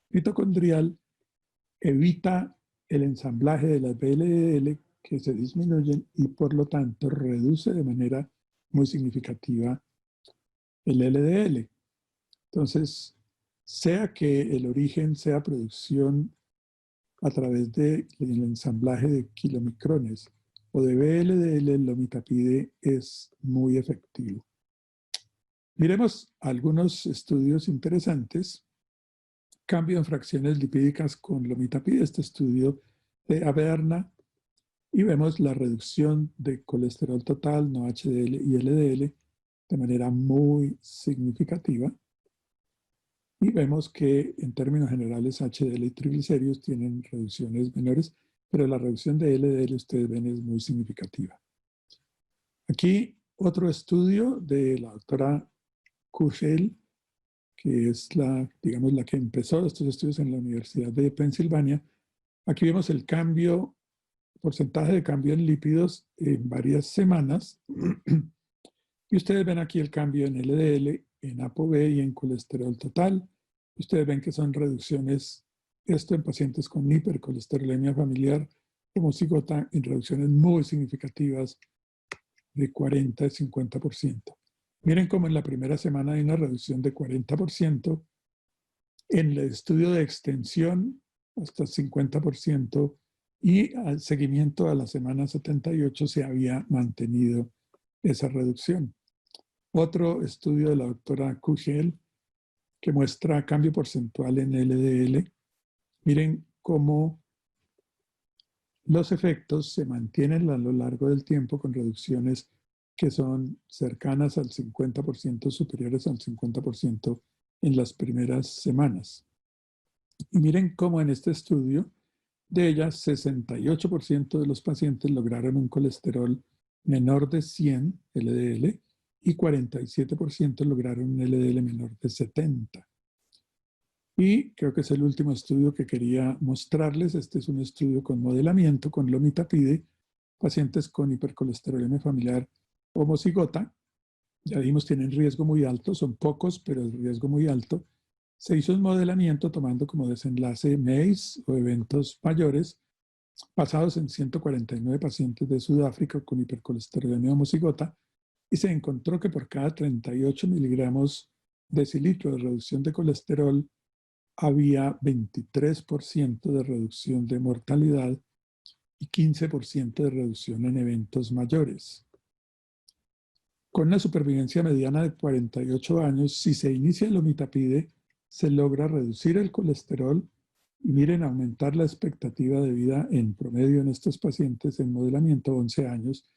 mitocondrial, evita el ensamblaje de las VLDL que se disminuyen y por lo tanto reduce de manera muy significativa el LDL. Entonces, sea que el origen sea producción a través del ensamblaje de kilomicrones o de VLDL, el lomitapide es muy efectivo. Miremos algunos estudios interesantes. Cambio en fracciones lipídicas con lomitapide, este estudio de Averna, y vemos la reducción de colesterol total, no HDL y LDL, de manera muy significativa. Y vemos que en términos generales HDL y triglicéridos tienen reducciones menores, pero la reducción de LDL, ustedes ven, es muy significativa. Aquí otro estudio de la doctora Kuchel, que es la que empezó estos estudios en la Universidad de Pensilvania. Aquí vemos el cambio, porcentaje de cambio en lípidos en varias semanas. Y ustedes ven aquí el cambio en LDL, en ApoB y en colesterol total. Ustedes ven que son reducciones, esto en pacientes con hipercolesterolemia familiar homocigota, en reducciones muy significativas de 40 y 50%. Miren cómo en la primera semana hay una reducción de 40%, en el estudio de extensión hasta 50%, y al seguimiento a la semana 78 se había mantenido esa reducción. Otro estudio de la doctora Kuchel que muestra cambio porcentual en LDL. Miren cómo los efectos se mantienen a lo largo del tiempo con reducciones que son cercanas al 50%, superiores al 50% en las primeras semanas. Y miren cómo en este estudio, de ellas, 68% de los pacientes lograron un colesterol menor de 100 LDL y 47% lograron un LDL menor de 70. Y creo que es el último estudio que quería mostrarles. Este es un estudio con modelamiento con lomitapide, pacientes con hipercolesterolemia familiar homocigota. Ya dijimos, tienen riesgo muy alto, son pocos, pero el riesgo muy alto. Se hizo un modelamiento tomando como desenlace MACE o eventos mayores basados en 149 pacientes de Sudáfrica con hipercolesterolemia homocigota, y se encontró que por cada 38 miligramos decilitro de reducción de colesterol había 23% de reducción de mortalidad y 15% de reducción en eventos mayores. Con una supervivencia mediana de 48 años, si se inicia el omitapide, se logra reducir el colesterol y miren, aumentar la expectativa de vida en promedio en estos pacientes en modelamiento 11 años,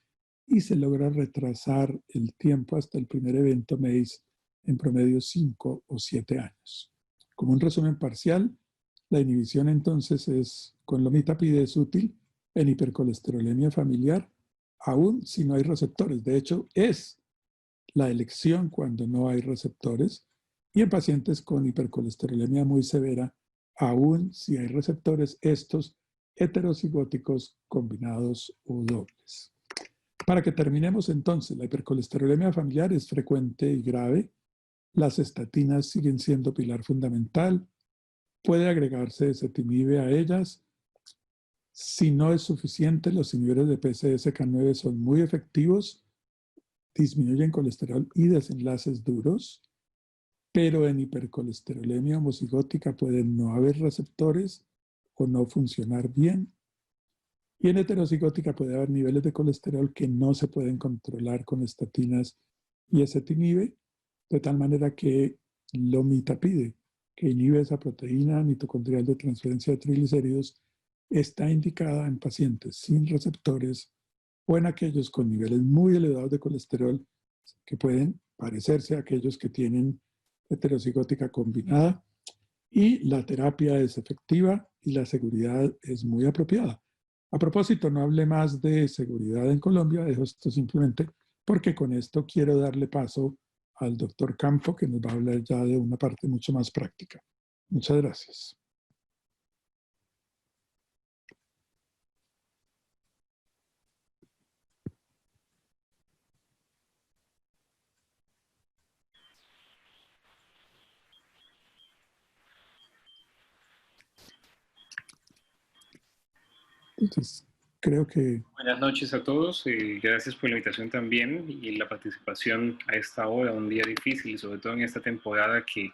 y se logra retrasar el tiempo hasta el primer evento MACE en promedio 5 o 7 años. Como un resumen parcial, la inhibición entonces con lomitapide es útil en hipercolesterolemia familiar, aún si no hay receptores. De hecho, es la elección cuando no hay receptores, y en pacientes con hipercolesterolemia muy severa, aún si hay receptores, estos heterocigóticos combinados o dobles. Para que terminemos entonces, la hipercolesterolemia familiar es frecuente y grave. Las estatinas siguen siendo pilar fundamental. Puede agregarse ezetimibe a ellas. Si no es suficiente, los inhibidores de PCSK9 son muy efectivos, disminuyen colesterol y desenlaces duros, pero en hipercolesterolemia homocigótica pueden no haber receptores o no funcionar bien. Y en heterocigótica puede haber niveles de colesterol que no se pueden controlar con estatinas y ezetimibe, de tal manera que lomitapide, que inhibe esa proteína mitocondrial de transferencia de triglicéridos, está indicada en pacientes sin receptores o en aquellos con niveles muy elevados de colesterol que pueden parecerse a aquellos que tienen heterocigótica combinada, y la terapia es efectiva y la seguridad es muy apropiada. A propósito, no hablé más de seguridad en Colombia, dejo esto simplemente porque con esto quiero darle paso al doctor Campo, que nos va a hablar ya de una parte mucho más práctica. Muchas gracias. Entonces, creo que... Buenas noches a todos, gracias por la invitación también y la participación a esta hora, un día difícil, sobre todo en esta temporada que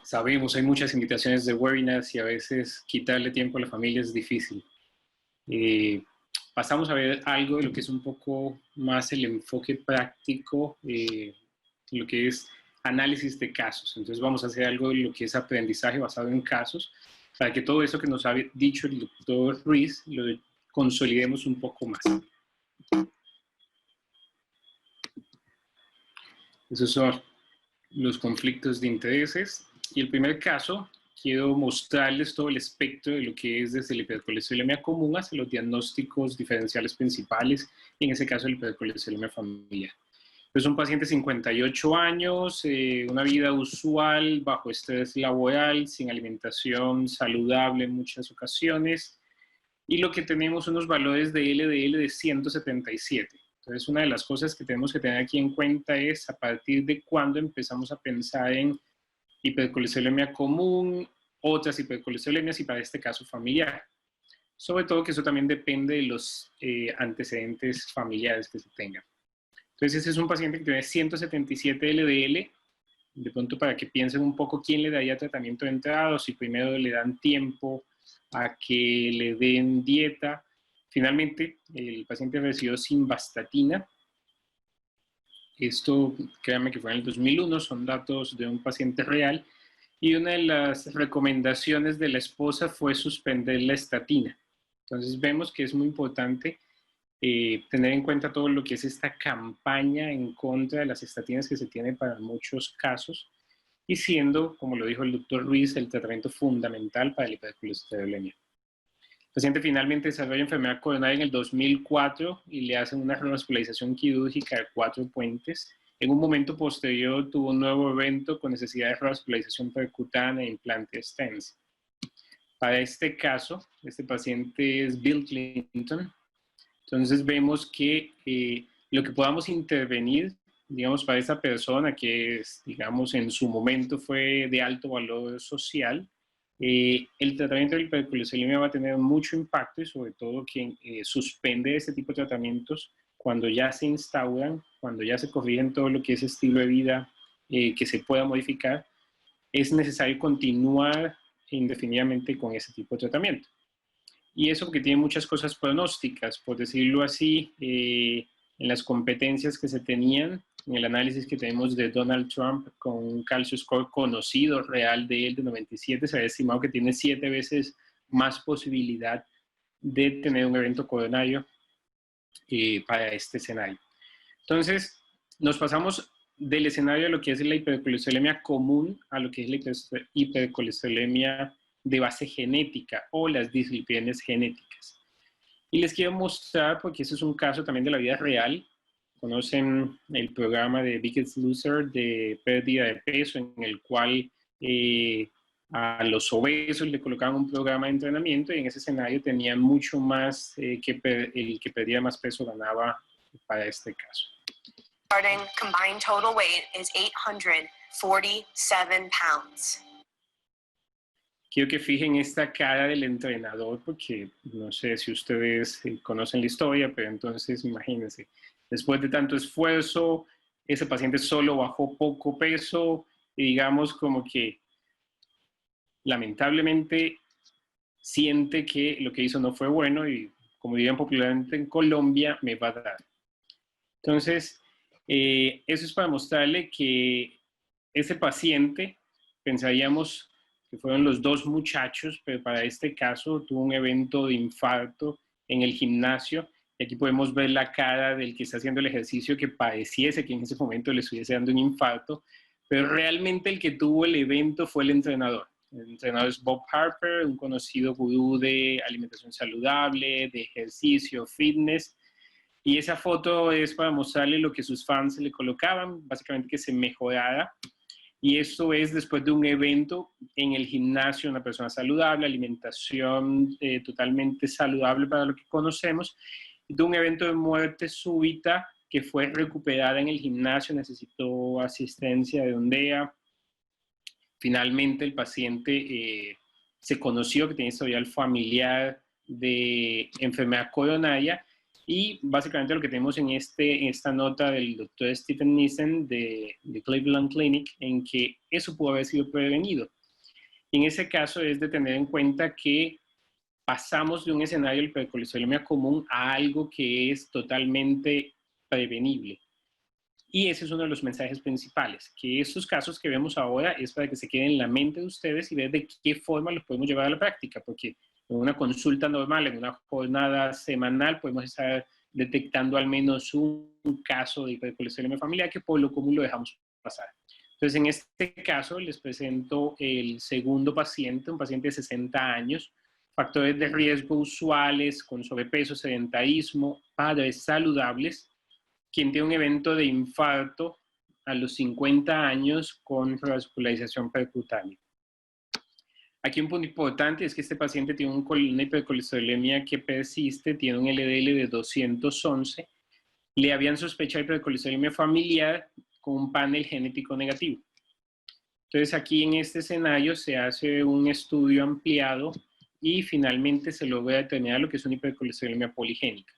sabemos hay muchas invitaciones de webinars y a veces quitarle tiempo a la familia es difícil. Pasamos a ver algo de lo que es un poco más el enfoque práctico, lo que es análisis de casos. Entonces vamos a hacer algo de lo que es aprendizaje basado en casos, para que todo eso que nos ha dicho el doctor Ruiz lo consolidemos un poco más. Esos son los conflictos de intereses. Y el primer caso, quiero mostrarles todo el espectro de lo que es desde la hipercolesterolemia común hasta los diagnósticos diferenciales principales, y en ese caso la hipercolesterolemia familiar. Es un paciente de 58 años, una vida usual, bajo estrés laboral, sin alimentación saludable en muchas ocasiones, y lo que tenemos unos valores de LDL de 177. Entonces, una de las cosas que tenemos que tener aquí en cuenta es a partir de cuándo empezamos a pensar en hipercolesterolemia común, otras hipercolesterolemias y para este caso familiar. Sobre todo que eso también depende de los antecedentes familiares que se tengan. Entonces, ese es un paciente que tiene 177 LDL. De pronto, para que piensen un poco quién le daría tratamiento de entrada, o si primero le dan tiempo a que le den dieta. Finalmente, el paciente recibió simvastatina. Esto, créanme que fue en el 2001, son datos de un paciente real. Y una de las recomendaciones de la esposa fue suspender la estatina. Entonces, vemos que es muy importante tener en cuenta todo lo que es esta campaña en contra de las estatinas que se tiene para muchos casos, y siendo, como lo dijo el doctor Ruiz, el tratamiento fundamental para la hipercolesterolemia. El paciente finalmente desarrolla enfermedad coronaria en el 2004 y le hacen una revascularización quirúrgica de 4 puentes. En un momento posterior tuvo un nuevo evento con necesidad de revascularización percutánea e implante stents. Para este caso, este paciente es Bill Clinton. Entonces vemos que lo que podamos intervenir, digamos, para esta persona que es, digamos, en su momento fue de alto valor social, El tratamiento de la hipercolesterolemia va a tener mucho impacto y sobre todo quien suspende este tipo de tratamientos cuando ya se instauran, cuando ya se corrigen todo lo que es estilo de vida que se pueda modificar, es necesario continuar indefinidamente con ese tipo de tratamiento. Y eso porque tiene muchas cosas pronósticas, por decirlo así, en las competencias que se tenían, en el análisis que tenemos de Donald Trump con un calcio score conocido real de él de 97, se había estimado que tiene 7 veces más posibilidad de tener un evento coronario para este escenario. Entonces, nos pasamos del escenario de lo que es la hipercolesterolemia común a lo que es la hipercolesterolemia de base genética o las dislipidemias genéticas. Y les quiero mostrar, porque ese es un caso también de la vida real. Conocen el programa de Biggest Loser de pérdida de peso, en el cual a los obesos le colocaban un programa de entrenamiento y en ese escenario tenían mucho más, el que perdía más peso ganaba para este caso. Starting combined total weight is 847 pounds. Quiero que fijen esta cara del entrenador, porque no sé si ustedes conocen la historia, pero entonces imagínense, después de tanto esfuerzo, ese paciente solo bajó poco peso y digamos como que lamentablemente siente que lo que hizo no fue bueno y, como dirían popularmente en Colombia, me va a dar. Entonces, eso es para mostrarle que ese paciente, pensaríamos que fueron los dos muchachos, pero para este caso tuvo un evento de infarto en el gimnasio. Y aquí podemos ver la cara del que está haciendo el ejercicio, que pareciese que en ese momento le estuviese dando un infarto, pero realmente el que tuvo el evento fue el entrenador. El entrenador es Bob Harper, un conocido gurú de alimentación saludable, de ejercicio, fitness. Y esa foto es para mostrarle lo que sus fans le colocaban, básicamente que se mejorara. Y esto es después de un evento en el gimnasio, una persona saludable, alimentación totalmente saludable para lo que conocemos, de un evento de muerte súbita que fue recuperada en el gimnasio, necesitó asistencia de un DEA. Finalmente el paciente se conoció que tenía historial familiar de enfermedad coronaria. Y básicamente lo que tenemos en esta nota del doctor Stephen Nissen de Cleveland Clinic, en que eso pudo haber sido prevenido. Y en ese caso es de tener en cuenta que pasamos de un escenario de hipercolesterolemia común a algo que es totalmente prevenible. Y ese es uno de los mensajes principales, que estos casos que vemos ahora es para que se queden en la mente de ustedes y ver de qué forma los podemos llevar a la práctica, porque en una consulta normal, en una jornada semanal, podemos estar detectando al menos un caso de hipercolesterolemia familiar que por lo común lo dejamos pasar. Entonces, en este caso, les presento el segundo paciente, un paciente de 60 años, factores de riesgo usuales con sobrepeso, sedentarismo, padres saludables, quien tiene un evento de infarto a los 50 años con revascularización percutánea. Aquí un punto importante es que este paciente tiene una hipercolesterolemia que persiste, tiene un LDL de 211, le habían sospechado hipercolesterolemia familiar con un panel genético negativo. Entonces aquí en este escenario se hace un estudio ampliado y finalmente se logra determinar lo que es una hipercolesterolemia poligénica.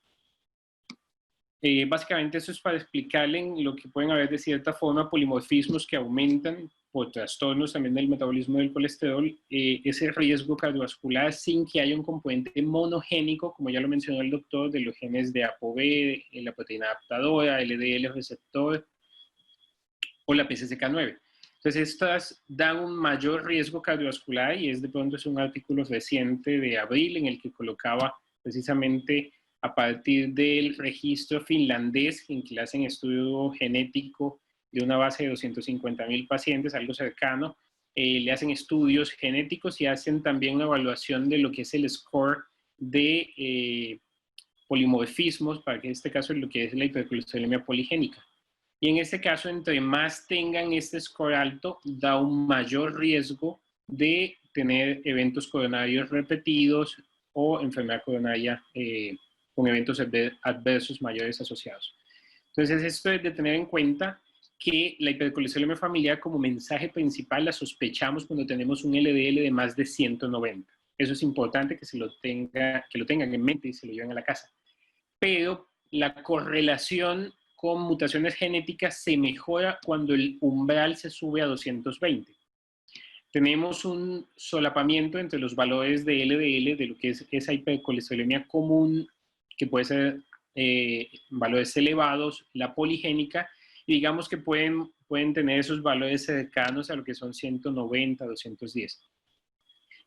Básicamente eso es para explicarle lo que pueden haber de cierta forma polimorfismos que aumentan por trastornos también del metabolismo del colesterol, ese riesgo cardiovascular sin que haya un componente monogénico, como ya lo mencionó el doctor, de los genes de ApoB, la proteína adaptadora, LDL receptor o la PCSK9. Entonces estas dan un mayor riesgo cardiovascular y es de pronto es un artículo reciente de abril en el que colocaba precisamente a partir del registro finlandés en que le hacen estudio genético de una base de 250,000 pacientes, algo cercano, le hacen estudios genéticos y hacen también una evaluación de lo que es el score de polimorfismos, para que en este caso es lo que es la hipercolesterolemia poligénica. Y en este caso, entre más tengan este score alto, da un mayor riesgo de tener eventos coronarios repetidos o enfermedad coronaria con eventos adversos mayores asociados. Entonces, esto es de tener en cuenta que la hipercolesterolemia familiar como mensaje principal la sospechamos cuando tenemos un LDL de más de 190. Eso es importante que lo tengan en mente y se lo lleven a la casa. Pero la correlación con mutaciones genéticas se mejora cuando el umbral se sube a 220. Tenemos un solapamiento entre los valores de LDL, de lo que es esa hipercolesterolemia común, que puede ser valores elevados, la poligénica, y digamos que pueden tener esos valores cercanos a lo que son 190, 210.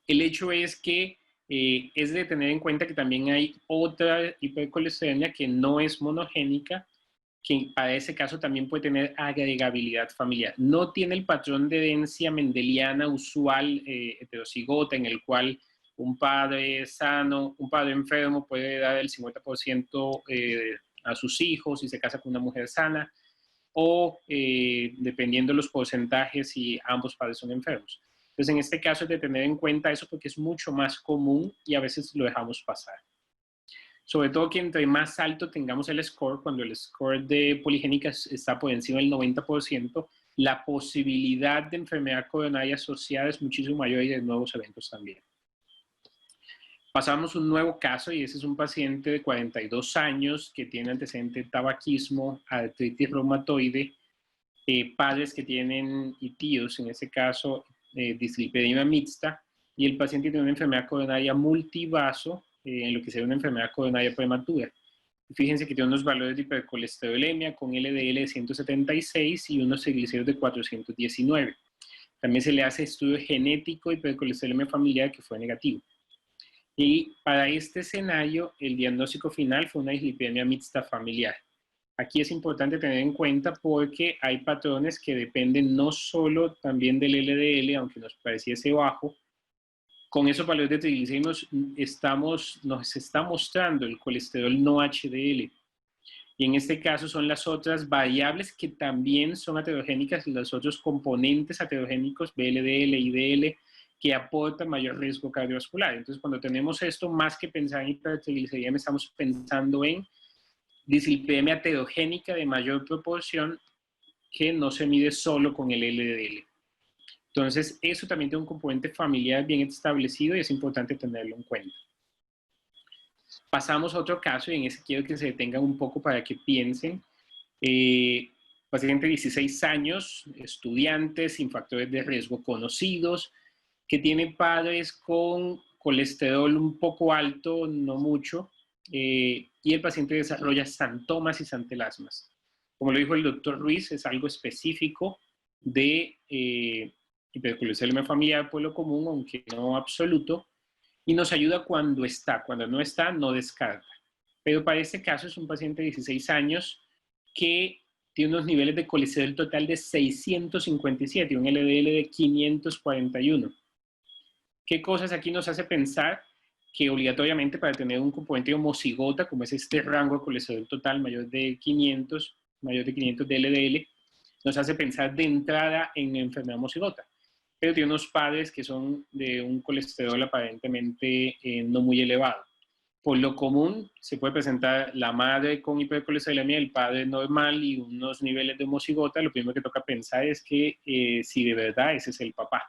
El hecho es que es de tener en cuenta que también hay otra hipercolesterolemia que no es monogénica, que para ese caso también puede tener agregabilidad familiar. No tiene el patrón de herencia mendeliana usual heterocigota, en el cual un padre sano, un padre enfermo puede dar el 50% a sus hijos y se casa con una mujer sana, o dependiendo de los porcentajes si ambos padres son enfermos. Entonces, en este caso es de tener en cuenta eso porque es mucho más común y a veces lo dejamos pasar. Sobre todo que entre más alto tengamos el score, cuando el score de poligénica está por encima del 90%, la posibilidad de enfermedad coronaria asociada es muchísimo mayor y de nuevos eventos también. Pasamos un nuevo caso y ese es un paciente de 42 años que tiene antecedente de tabaquismo, artritis reumatoide, padres que tienen y tíos, en ese caso dislipidemia mixta, y el paciente tiene una enfermedad coronaria multivaso, en lo que sería una enfermedad coronaria prematura. Fíjense que tiene unos valores de hipercolesterolemia con LDL de 176 y unos triglicéridos de 419. También se le hace estudio genético de hipercolesterolemia familiar que fue negativo. Y para este escenario, el diagnóstico final fue una dislipidemia mixta familiar. Aquí es importante tener en cuenta porque hay patrones que dependen no solo también del LDL, aunque nos pareciese bajo. Con esos valores de triglicéridos nos está mostrando el colesterol no HDL. Y en este caso son las otras variables que también son aterogénicas, los otros componentes aterogénicos, VLDL, IDL, que aportan mayor riesgo cardiovascular. Entonces, cuando tenemos esto, más que pensar en hipertrigliceridemia, estamos pensando en dislipidemia aterogénica de mayor proporción que no se mide solo con el LDL. Entonces, eso también tiene un componente familiar bien establecido y es importante tenerlo en cuenta. Pasamos a otro caso y en ese quiero que se detengan un poco para que piensen. Paciente de 16 años, estudiante, sin factores de riesgo conocidos, que tiene padres con colesterol un poco alto, no mucho, y el paciente desarrolla xantomas y xantelasmas. Como lo dijo el doctor Ruiz, es algo específico de hipercolesterolemia familiar por lo común, aunque no absoluto, y nos ayuda cuando está, cuando no está, no descarta. Pero para este caso es un paciente de 16 años que tiene unos niveles de colesterol total de 657 y un LDL de 541. ¿Qué cosas aquí nos hace pensar que obligatoriamente para tener un componente homocigota, como es este rango de colesterol total mayor de 500 de LDL, nos hace pensar de entrada en enfermedad homocigota? Pero tiene unos padres que son de un colesterol aparentemente no muy elevado. Por lo común, se puede presentar la madre con hipercolesterolemia, el padre normal y unos niveles de homocigota. Lo primero que toca pensar es que si de verdad ese es el papá.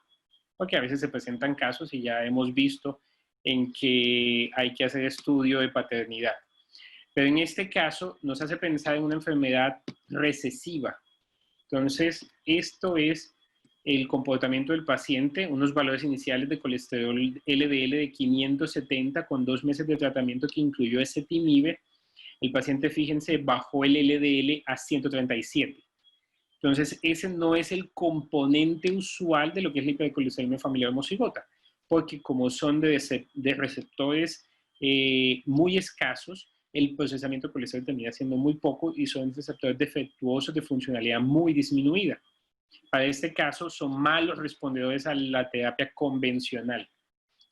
Porque a veces se presentan casos y ya hemos visto en que hay que hacer estudio de paternidad. Pero en este caso nos hace pensar en una enfermedad recesiva. Entonces, esto es el comportamiento del paciente, unos valores iniciales de colesterol LDL de 570 con 2 meses de tratamiento que incluyó ezetimibe. El paciente, fíjense, bajó el LDL a 137. Entonces, ese no es el componente usual de lo que es la hipercolesterolemia familiar homocigota, porque como son de receptores muy escasos, el procesamiento de colesterol termina siendo muy poco y son receptores defectuosos de funcionalidad muy disminuida. Para este caso, son malos respondedores a la terapia convencional.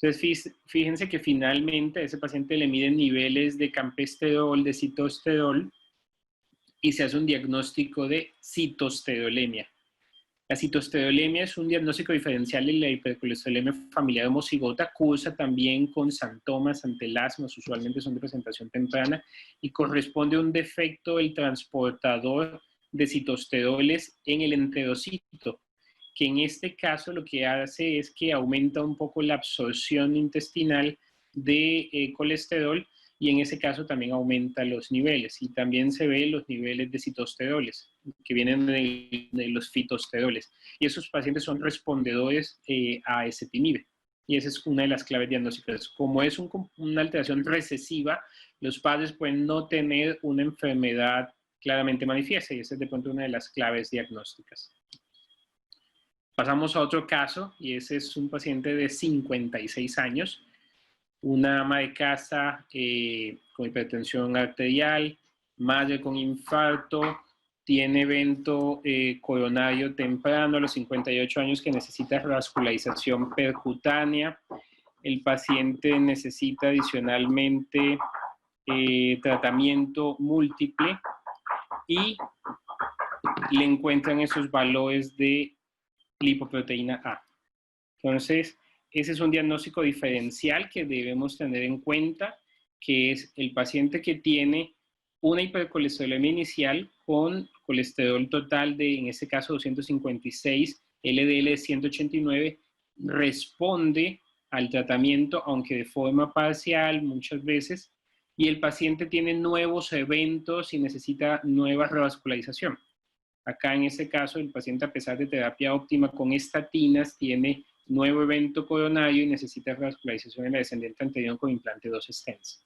Entonces, fíjense que finalmente a ese paciente le miden niveles de campesterol, de citosterol, y se hace un diagnóstico de citoesterolemia. La citoesterolemia es un diagnóstico diferencial de la hipercolesterolemia familiar homocigota, cursa también con xantomas, xantelasmas, usualmente son de presentación temprana, y corresponde a un defecto del transportador de citosteroles en el enterocito, que en este caso lo que hace es que aumenta un poco la absorción intestinal de colesterol, y en ese caso también aumenta los niveles, y también se ven los niveles de citosteroles que vienen de los fitosteroles, y esos pacientes son respondedores a ezetimibe, y esa es una de las claves diagnósticas. Como es una alteración recesiva, los padres pueden no tener una enfermedad claramente manifiesta, y esa es de pronto una de las claves diagnósticas. Pasamos a otro caso, y ese es un paciente de 56 años, una ama de casa con hipertensión arterial, madre con infarto, tiene evento coronario temprano a los 58 años que necesita revascularización percutánea. El paciente necesita adicionalmente tratamiento múltiple y le encuentran esos valores de lipoproteína A. Entonces, ese es un diagnóstico diferencial que debemos tener en cuenta, que es el paciente que tiene una hipercolesterolemia inicial con colesterol total de, en este caso, 256, LDL de 189, responde al tratamiento, aunque de forma parcial muchas veces, y el paciente tiene nuevos eventos y necesita nueva revascularización. Acá en este caso, el paciente, a pesar de terapia óptima con estatinas, tiene nuevo evento coronario y necesita revascularización en la descendente anterior con implante 2 stents.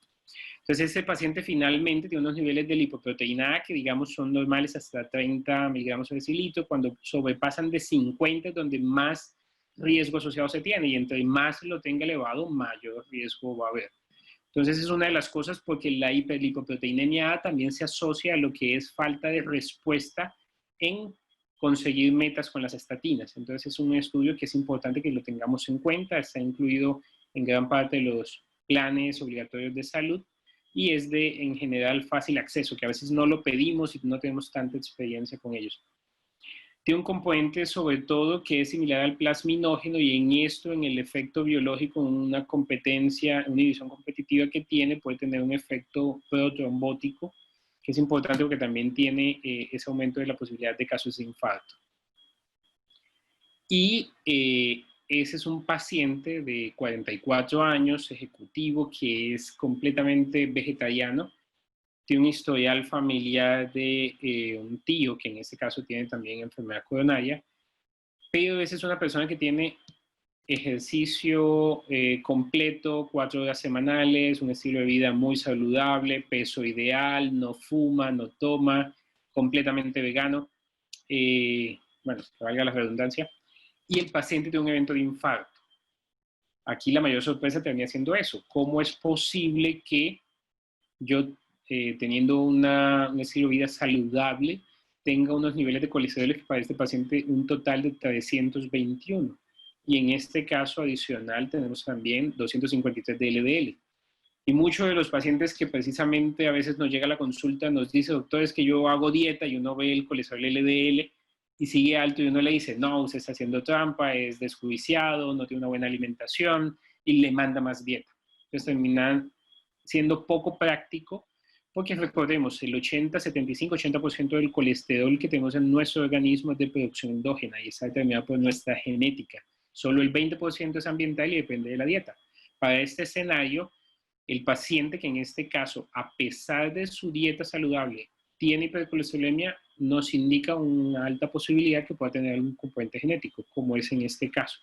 Entonces, este paciente finalmente tiene unos niveles de lipoproteína A que, digamos, son normales hasta 30 miligramos por decilitro. Cuando sobrepasan de 50 es donde más riesgo asociado se tiene, y entre más lo tenga elevado, mayor riesgo va a haber. Entonces, es una de las cosas porque la hiperlipoproteinemia A también se asocia a lo que es falta de respuesta en conseguir metas con las estatinas. Entonces es un estudio que es importante que lo tengamos en cuenta, está incluido en gran parte de los planes obligatorios de salud y es de, en general, fácil acceso, que a veces no lo pedimos y no tenemos tanta experiencia con ellos. Tiene un componente sobre todo que es similar al plasminógeno, y en esto, en el efecto biológico, una competencia, una inhibición competitiva que tiene, puede tener un efecto protrombótico, que es importante porque también tiene ese aumento de la posibilidad de casos de infarto. Y ese es un paciente de 44 años, ejecutivo, que es completamente vegetariano. Tiene un historial familiar de un tío, que en este caso tiene también enfermedad coronaria, pero esa es una persona que tiene ejercicio completo, 4 horas semanales, un estilo de vida muy saludable, peso ideal, no fuma, no toma, completamente vegano, bueno, que valga la redundancia, y el paciente tiene un evento de infarto. Aquí la mayor sorpresa termina siendo eso: ¿cómo es posible que yo, teniendo un estilo de vida saludable, tenga unos niveles de colesterol que para este paciente un total de 321? Y en este caso adicional tenemos también 253 de LDL. Y muchos de los pacientes que precisamente a veces nos llega a la consulta nos dice: doctor, es que yo hago dieta, y uno ve el colesterol LDL y sigue alto, y uno le dice: no, usted está haciendo trampa, es desjuiciado, no tiene una buena alimentación, y le manda más dieta. Entonces terminan siendo poco práctico, porque recordemos, el 75-80% del colesterol que tenemos en nuestro organismo es de producción endógena y está determinado por nuestra genética. Solo el 20% es ambiental y depende de la dieta. Para este escenario, el paciente que en este caso, a pesar de su dieta saludable, tiene hipercolesterolemia, nos indica una alta posibilidad que pueda tener algún componente genético, como es en este caso.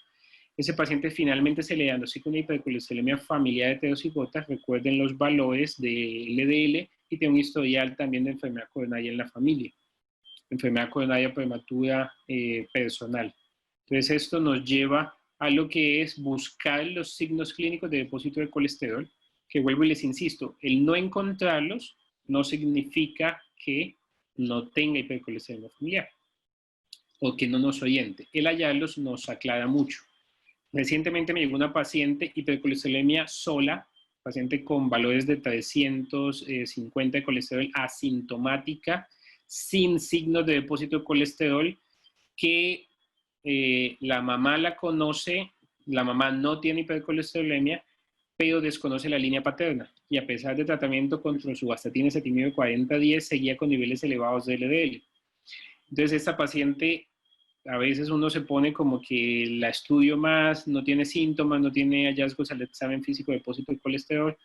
Ese paciente finalmente se le diagnostica una hipercolesterolemia familiar heterocigota. Recuerden los valores de LDL, y tiene un historial también de enfermedad coronaria en la familia, enfermedad coronaria prematura personal. Entonces esto nos lleva a lo que es buscar los signos clínicos de depósito de colesterol, que vuelvo y les insisto, el no encontrarlos no significa que no tenga hipercolesterolemia familiar o que no nos oriente. El hallarlos nos aclara mucho. Recientemente me llegó una paciente hipercolesterolemia sola, paciente con valores de 350 de colesterol, asintomática, sin signos de depósito de colesterol, que la mamá la conoce, la mamá no tiene hipercolesterolemia, pero desconoce la línea paterna, y a pesar de tratamiento contra su astatina ezetimibe 40-10, seguía con niveles elevados de LDL. Entonces, esta paciente, a veces uno se pone como que la estudio más, no tiene síntomas, no tiene hallazgos al examen físico de depósito de colesterol.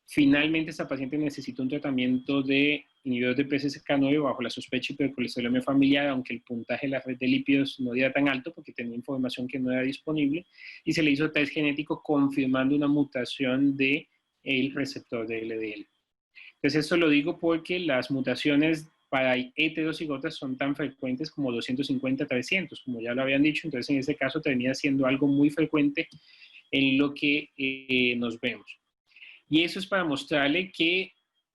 Finalmente, esta paciente necesita un tratamiento de inhibidor de PCSK9 bajo la sospecha de hipercolesterolemia familiar, aunque el puntaje de la red de lípidos no era tan alto porque tenía información que no era disponible, y se le hizo test genético confirmando una mutación del receptor de LDL. Entonces, esto lo digo porque las mutaciones para heterocigotas son tan frecuentes como 250 a 300, como ya lo habían dicho. Entonces, en este caso termina siendo algo muy frecuente en lo que nos vemos. Y eso es para mostrarle que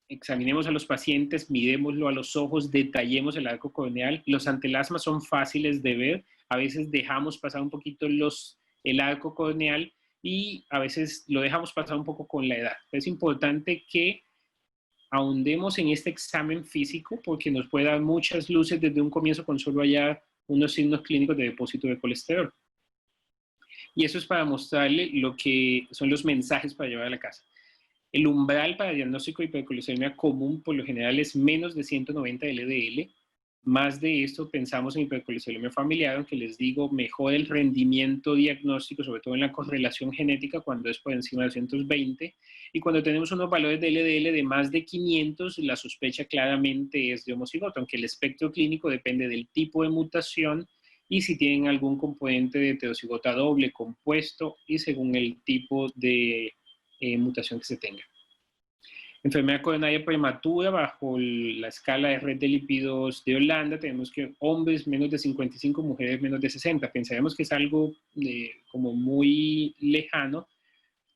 examinemos a los pacientes, miremoslo a los ojos, detallemos el arco craneal. Los antelasmas son fáciles de ver. A veces dejamos pasar un poquito el arco craneal y a veces lo dejamos pasar un poco con la edad. Es importante que ahondemos en este examen físico porque nos puede dar muchas luces desde un comienzo con solo hallar unos signos clínicos de depósito de colesterol. Y eso es para mostrarle lo que son los mensajes para llevar a la casa. El umbral para diagnóstico de hipercolesterolemia común por lo general es menos de 190 LDL. Más de esto pensamos en hipercolesterolemia familiar, aunque les digo, mejora el rendimiento diagnóstico, sobre todo en la correlación genética, cuando es por encima de 220. Y cuando tenemos unos valores de LDL de más de 500, la sospecha claramente es de homocigoto, aunque el espectro clínico depende del tipo de mutación y si tienen algún componente de heterocigota doble, compuesto y según el tipo de mutación que se tenga. Enfermedad coronaria prematura, bajo la escala de red de lípidos de Holanda, tenemos que hombres menos de 55, mujeres menos de 60. Pensaremos que es algo como muy lejano,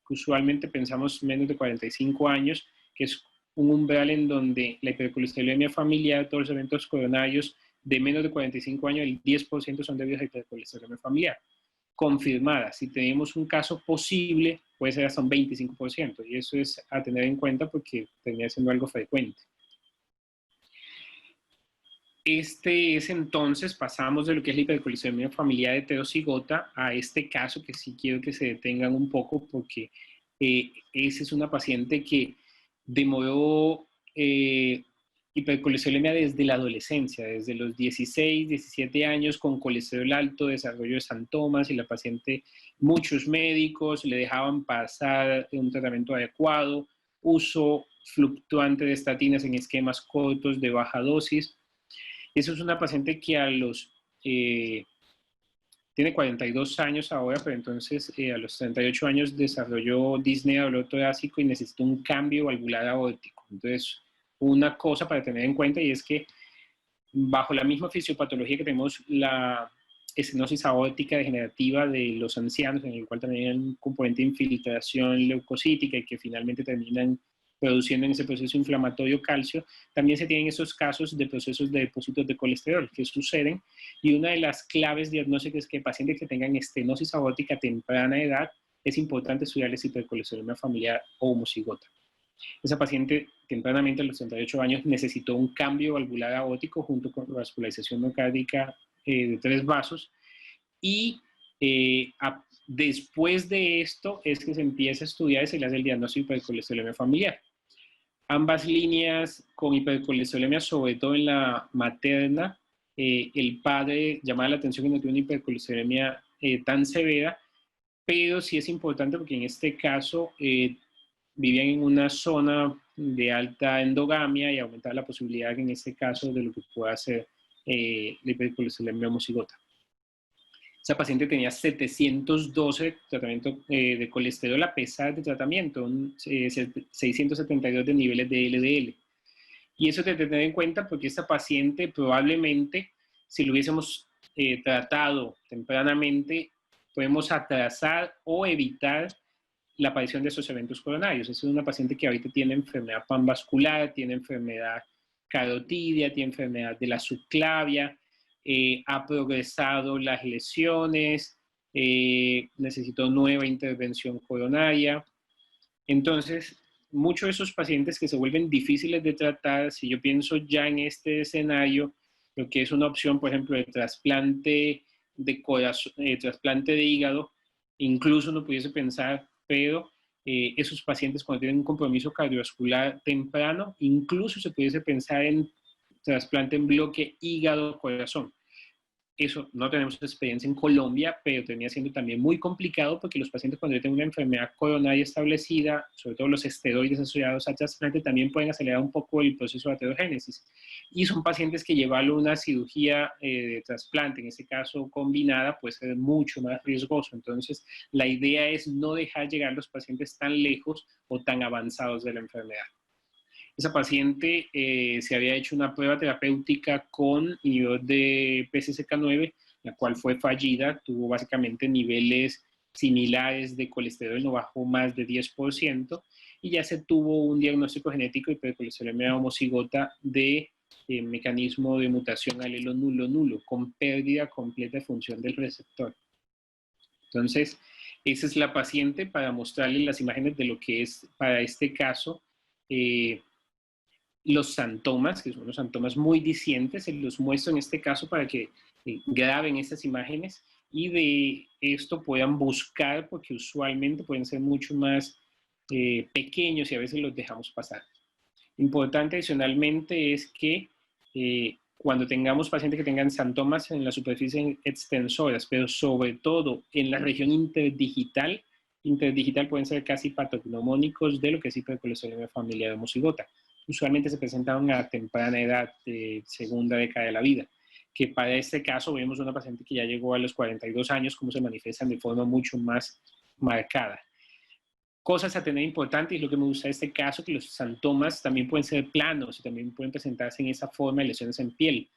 que usualmente pensamos menos de 45 años, que es un umbral en donde la hipercolesterolemia familiar, todos los eventos coronarios de menos de 45 años, el 10% son debidos a hipercolesterolemia familiar. Confirmada. Si tenemos un caso posible, puede ser hasta un 25%, y eso es a tener en cuenta porque termina siendo algo frecuente. Este es entonces, pasamos de lo que es la hipercolesterolemia familiar heterocigota a este caso que sí quiero que se detengan un poco porque esa es una paciente que demoró hipercolesterolemia desde la adolescencia, desde los 16, 17 años con colesterol alto, desarrollo de santomas y la paciente, muchos médicos le dejaban pasar un tratamiento adecuado, uso fluctuante de estatinas en esquemas cortos de baja dosis. Eso es una paciente que tiene 42 años ahora, pero entonces a los 38 años desarrolló disnea dolor torácico y necesitó un cambio valvular aórtico. Entonces, una cosa para tener en cuenta y es que bajo la misma fisiopatología que tenemos la estenosis aórtica degenerativa de los ancianos, en el cual también hay un componente de infiltración leucocítica y que finalmente terminan produciendo en ese proceso inflamatorio calcio, también se tienen esos casos de procesos de depósitos de colesterol que suceden, y una de las claves diagnósticas es que pacientes que tengan estenosis aórtica a temprana edad es importante estudiarles hipercolesterolemia familiar o homocigota. Esa paciente tempranamente a los 38 años necesitó un cambio valvular aórtico junto con vascularización miocárdica de 3 vasos y después de esto es que se empieza a estudiar y se le hace el diagnóstico de hipercolesterolemia familiar. Ambas líneas con hipercolesterolemia, sobre todo en la materna, el padre llamaba la atención que no tiene una hipercolesterolemia tan severa, pero sí es importante porque en este caso vivían en una zona de alta endogamia y aumentaba la posibilidad en este caso de lo que pueda ser la hipercolesterolemia homocigota. Esa paciente tenía 712 tratamiento de colesterol a pesar de tratamiento, 672 de niveles de LDL. Y eso te tener en cuenta porque esta paciente probablemente, si lo hubiésemos tratado tempranamente, podemos atrasar o evitar la aparición de esos eventos coronarios. Es una paciente que ahorita tiene enfermedad panvascular, tiene enfermedad carotidia, tiene enfermedad de la subclavia, ha progresado las lesiones, necesitó nueva intervención coronaria. Entonces, muchos de esos pacientes que se vuelven difíciles de tratar, si yo pienso ya en este escenario, lo que es una opción, por ejemplo, de trasplante de corazón, trasplante de hígado, incluso uno pudiese pensar, pero esos pacientes cuando tienen un compromiso cardiovascular temprano, incluso se pudiese pensar en trasplante en bloque hígado-corazón. Eso no tenemos experiencia en Colombia, pero termina siendo también muy complicado porque los pacientes cuando tienen una enfermedad coronaria establecida, sobre todo los esteroides asociados al trasplante, también pueden acelerar un poco el proceso de aterogénesis. Y son pacientes que llevarlo a una cirugía de trasplante, en este caso combinada, puede ser mucho más riesgoso. Entonces, la idea es no dejar llegar a los pacientes tan lejos o tan avanzados de la enfermedad. Esa paciente se había hecho una prueba terapéutica con inhibidor de PCSK9, la cual fue fallida, tuvo básicamente niveles similares de colesterol, no bajó más de 10%, y ya se tuvo un diagnóstico genético de hipercolesterolemia homocigota de mecanismo de mutación alelo nulo, con pérdida completa de función del receptor. Entonces, esa es la paciente para mostrarles las imágenes de lo que es para este caso los santomas, que son unos santomas muy discientes, se los muestro en este caso para que graben estas imágenes y de esto puedan buscar, porque usualmente pueden ser mucho más pequeños y a veces los dejamos pasar. Importante adicionalmente es que cuando tengamos pacientes que tengan santomas en la superficie extensoras, pero sobre todo en la región interdigital pueden ser casi patognomónicos de lo que es hipercolesterolemia familiar homocigota. Usualmente se presentaron a temprana edad, segunda década de la vida, que para este caso vemos una paciente que ya llegó a los 42 años, cómo se manifiestan de forma mucho más marcada. Cosas a tener importantes, y lo que me gusta de este caso, que los santomas también pueden ser planos y también pueden presentarse en esa forma de lesiones en piel,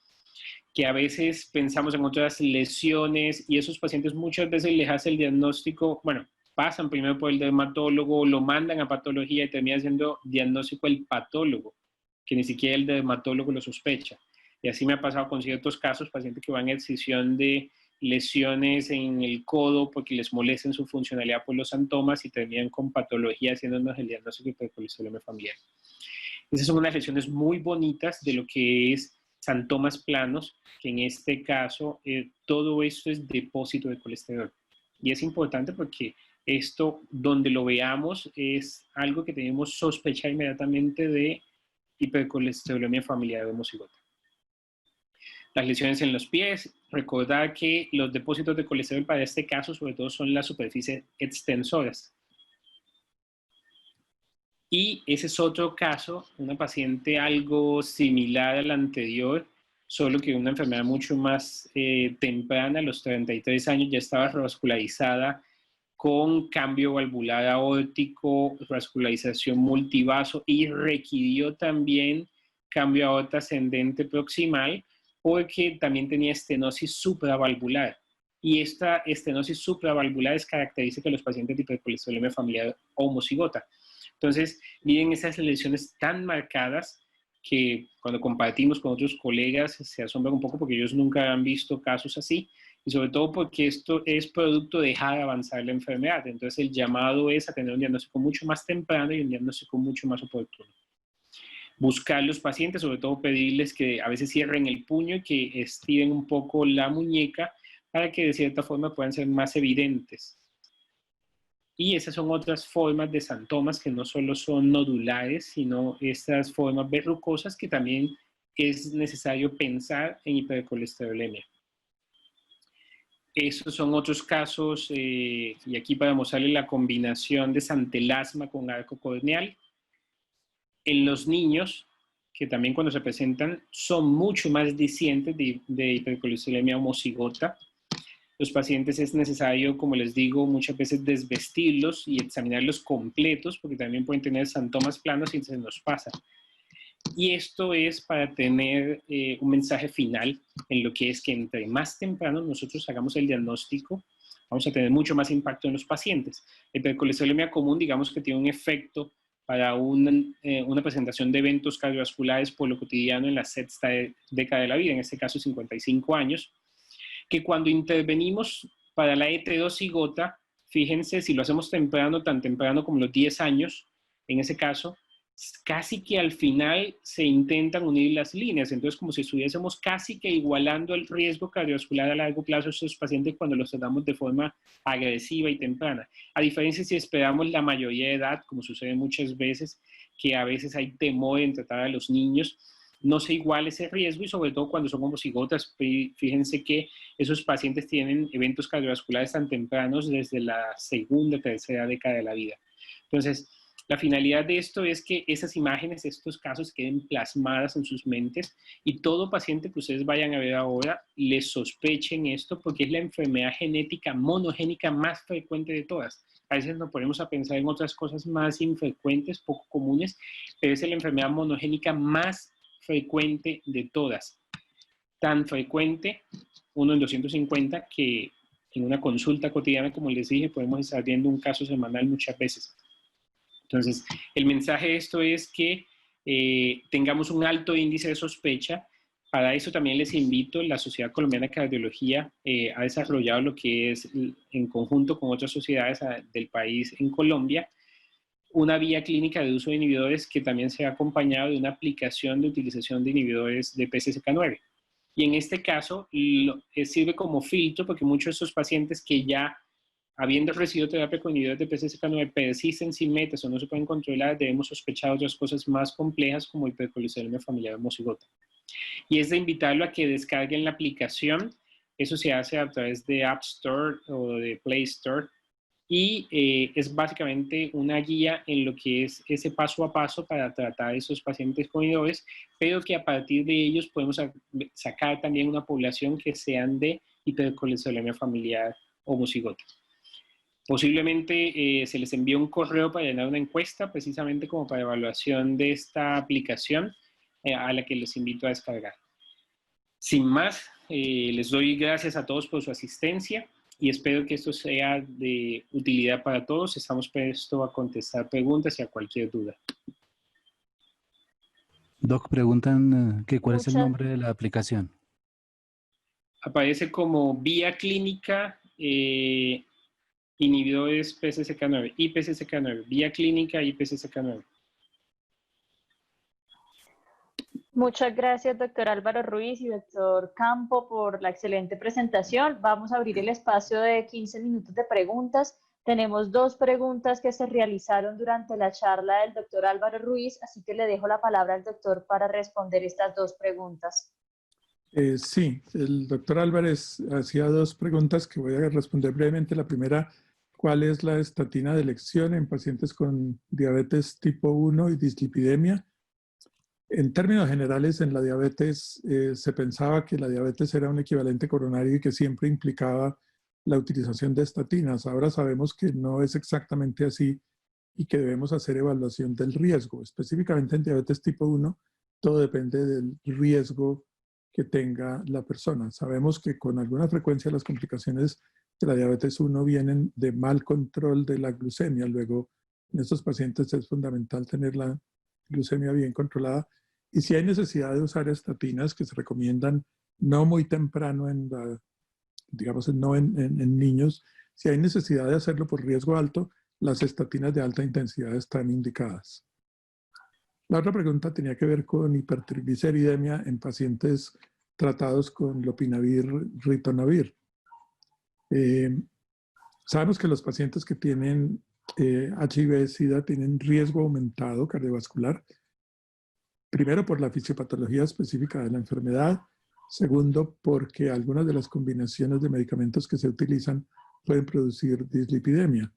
que a veces pensamos en otras lesiones y esos pacientes muchas veces les hace el diagnóstico, bueno, pasan primero por el dermatólogo, lo mandan a patología y termina siendo diagnóstico el patólogo, que ni siquiera el dermatólogo lo sospecha. Y así me ha pasado con ciertos casos, pacientes que van a excisión de lesiones en el codo porque les molestan su funcionalidad por los santomas y terminan con patología haciéndonos el diagnóstico de hipercolesterolemia familiar. Esas son unas lesiones muy bonitas de lo que es santomas planos, que en este caso todo esto es depósito de colesterol. Y es importante porque esto, donde lo veamos, es algo que tenemos sospechar inmediatamente de hipercolesterolemia familiar homocigota. Las lesiones en los pies, recordar que los depósitos de colesterol para este caso sobre todo son las superficies extensoras. Y ese es otro caso, una paciente algo similar al anterior, solo que una enfermedad mucho más temprana, a los 33 años ya estaba revascularizada con cambio valvular aórtico, vascularización multivaso y requirió también cambio aorta ascendente proximal porque también tenía estenosis supravalvular. Y esta estenosis supravalvular es característica de los pacientes de hipercolesterolemia familiar homocigota. Entonces, miren esas lesiones tan marcadas que cuando compartimos con otros colegas se asombran un poco porque ellos nunca han visto casos así. Y sobre todo porque esto es producto de dejar avanzar la enfermedad. Entonces el llamado es a tener un diagnóstico mucho más temprano y un diagnóstico mucho más oportuno. Buscar los pacientes, sobre todo pedirles que a veces cierren el puño y que estiren un poco la muñeca para que de cierta forma puedan ser más evidentes. Y esas son otras formas de santomas que no solo son nodulares, sino estas formas verrucosas que también es necesario pensar en hipercolesterolemia. Esos son otros casos, y aquí para mostrarles la combinación de santelasma con arco corneal. En los niños, que también cuando se presentan son mucho más discientes de hipercolesterolemia homocigota. Los pacientes es necesario, como les digo, muchas veces desvestirlos y examinarlos completos, porque también pueden tener santomas planos y se nos pasa. Y esto es para tener un mensaje final en lo que es que entre más temprano nosotros hagamos el diagnóstico, vamos a tener mucho más impacto en los pacientes. La hipercolesterolemia común, digamos que tiene un efecto para una presentación de eventos cardiovasculares por lo cotidiano en la sexta década de la vida, en este caso 55 años, que cuando intervenimos para la heterocigota, fíjense si lo hacemos temprano, tan temprano como los 10 años, en ese caso, casi que al final se intentan unir las líneas, entonces como si estuviésemos casi que igualando el riesgo cardiovascular a largo plazo de estos pacientes cuando los tratamos de forma agresiva y temprana. A diferencia si esperamos la mayoría de edad, como sucede muchas veces, que a veces hay temor en tratar a los niños, no sea igual ese riesgo y sobre todo cuando son homocigotas. Fíjense que esos pacientes tienen eventos cardiovasculares tan tempranos desde la segunda, tercera década de la vida. Entonces, la finalidad de esto es que esas imágenes, estos casos queden plasmadas en sus mentes y todo paciente que ustedes vayan a ver ahora les sospechen esto porque es la enfermedad genética monogénica más frecuente de todas. A veces nos ponemos a pensar en otras cosas más infrecuentes, poco comunes, pero es la enfermedad monogénica más frecuente de todas. Tan frecuente, 1 en 250, que en una consulta cotidiana, como les dije, podemos estar viendo un caso semanal muchas veces. Entonces, el mensaje de esto es que tengamos un alto índice de sospecha. Para eso también les invito, la Sociedad Colombiana de Cardiología ha desarrollado lo que es, en conjunto con otras sociedades del país en Colombia, una vía clínica de uso de inhibidores que también se ha acompañado de una aplicación de utilización de inhibidores de PCSK9. Y en este caso sirve como filtro porque muchos de estos pacientes que ya habiendo recibido terapia con inhibidores de PCSK9 persisten sin metas o no se pueden controlar, debemos sospechar otras cosas más complejas como hipercolesterolemia familiar homocigota. Y es de invitarlo a que descarguen la aplicación. Eso se hace a través de App Store o de Play Store. Y es básicamente una guía en lo que es ese paso a paso para tratar a esos pacientes con inhibidores, pero que a partir de ellos podemos sacar también una población que sean de hipercolesterolemia familiar homocigota. Posiblemente se les envíe un correo para llenar una encuesta, precisamente como para evaluación de esta aplicación a la que les invito a descargar. Sin más, les doy gracias a todos por su asistencia y espero que esto sea de utilidad para todos. Estamos prestos a contestar preguntas y a cualquier duda. Doc, preguntan que cuál es el nombre de la aplicación. Aparece como Vía Clínica Inhibidores PCSK9, IPCSK9, Vía Clínica IPCSK9. Muchas gracias, doctor Álvaro Ruiz y doctor Campo, por la excelente presentación. Vamos a abrir el espacio de 15 minutos de preguntas. Tenemos 2 preguntas que se realizaron durante la charla del doctor Álvaro Ruiz, así que le dejo la palabra al doctor para responder estas 2 preguntas. Sí, el doctor Álvarez hacía 2 preguntas que voy a responder brevemente. La primera, ¿cuál es la estatina de elección en pacientes con diabetes tipo 1 y dislipidemia? En términos generales, en la diabetes se pensaba que la diabetes era un equivalente coronario y que siempre implicaba la utilización de estatinas. Ahora sabemos que no es exactamente así y que debemos hacer evaluación del riesgo. Específicamente en diabetes tipo 1, todo depende del riesgo que tenga la persona. Sabemos que con alguna frecuencia las complicaciones de la diabetes 1 vienen de mal control de la glucemia. Luego, en estos pacientes es fundamental tener la glucemia bien controlada. Y si hay necesidad de usar estatinas que se recomiendan no muy temprano digamos, no en niños, si hay necesidad de hacerlo por riesgo alto, las estatinas de alta intensidad están indicadas. La otra pregunta tenía que ver con hipertrigliceridemia en pacientes tratados con lopinavir, ritonavir. Sabemos que los pacientes que tienen HIV-Sida tienen riesgo aumentado cardiovascular, primero por la fisiopatología específica de la enfermedad, segundo porque algunas de las combinaciones de medicamentos que se utilizan pueden producir dislipidemia.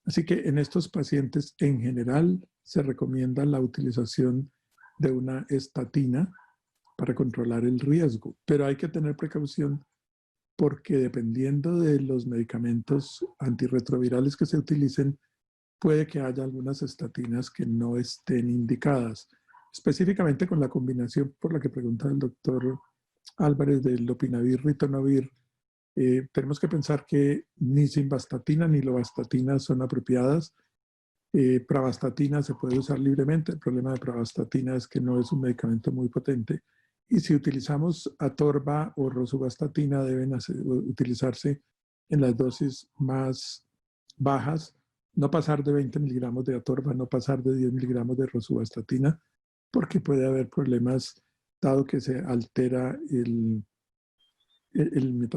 Así que en estos pacientes en general se recomienda la utilización de una estatina para controlar el riesgo, pero hay que tener precaución porque dependiendo de los medicamentos antirretrovirales que se utilicen, puede que haya algunas estatinas que no estén indicadas. Específicamente con la combinación por la que pregunta el doctor Álvarez del lopinavir, ritonavir, tenemos que pensar que ni simvastatina ni lovastatina son apropiadas. Pravastatina se puede usar libremente. El problema de pravastatina es que no es un medicamento muy potente. Y si utilizamos atorva o rosuvastatina, deben utilizarse en las dosis más bajas, no pasar de 20 miligramos de atorva, no pasar de 10 miligramos de rosuvastatina, porque puede haber problemas dado que se altera el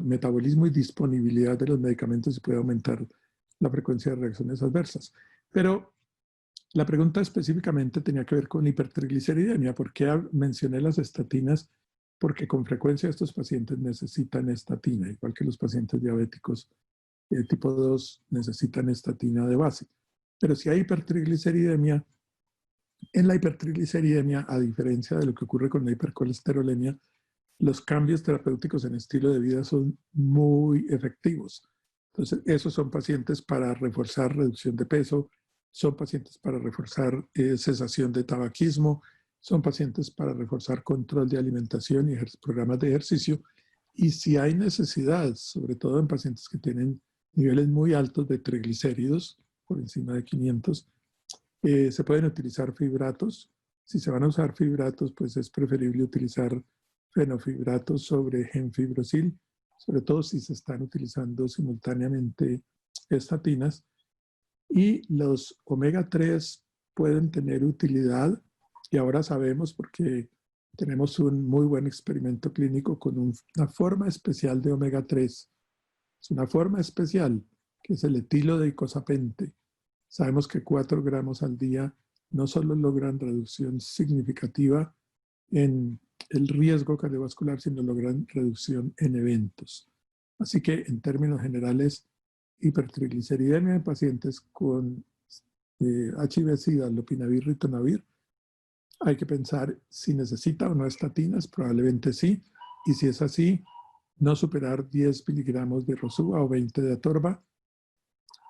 metabolismo y disponibilidad de los medicamentos y puede aumentar la frecuencia de reacciones adversas. Pero La pregunta específicamente tenía que ver con hipertrigliceridemia. ¿Por qué mencioné las estatinas? Porque con frecuencia estos pacientes necesitan estatina, igual que los pacientes diabéticos tipo 2 necesitan estatina de base. Pero si hay hipertrigliceridemia, en la hipertrigliceridemia, a diferencia de lo que ocurre con la hipercolesterolemia, los cambios terapéuticos en estilo de vida son muy efectivos. Entonces, esos son pacientes para reforzar reducción de peso, son pacientes para reforzar cesación de tabaquismo, son pacientes para reforzar control de alimentación y programas de ejercicio. Y si hay necesidad, sobre todo en pacientes que tienen niveles muy altos de triglicéridos, por encima de 500, se pueden utilizar fibratos. Si se van a usar fibratos, pues es preferible utilizar fenofibratos sobre gemfibrosil, sobre todo si se están utilizando simultáneamente estatinas. Y los omega 3 pueden tener utilidad, y ahora sabemos porque tenemos un muy buen experimento clínico con una forma especial de omega 3. Es una forma especial, que es el etilo de icosapente. Sabemos que 4 gramos al día no solo logran reducción significativa en el riesgo cardiovascular, sino logran reducción en eventos. Así que en términos generales, hipertrigliceridemia en pacientes con HIV-Sida, lopinavir, ritonavir, hay que pensar si necesita o no estatinas, probablemente sí, y si es así, no superar 10 miligramos de Rosuva o 20 de Atorva,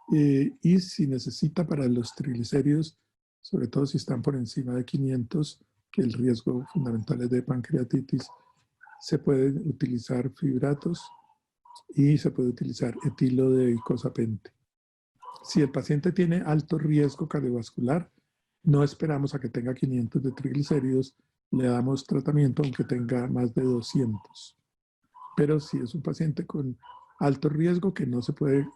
y si necesita para los triglicéridos, sobre todo si están por encima de 500, que el riesgo fundamental es de pancreatitis, se pueden utilizar fibratos y se puede utilizar etilo de icosapente. Si el paciente tiene alto riesgo cardiovascular, no esperamos a que tenga 500 de triglicéridos, le damos tratamiento aunque tenga más de 200. Pero si es un paciente con alto riesgo que no se puede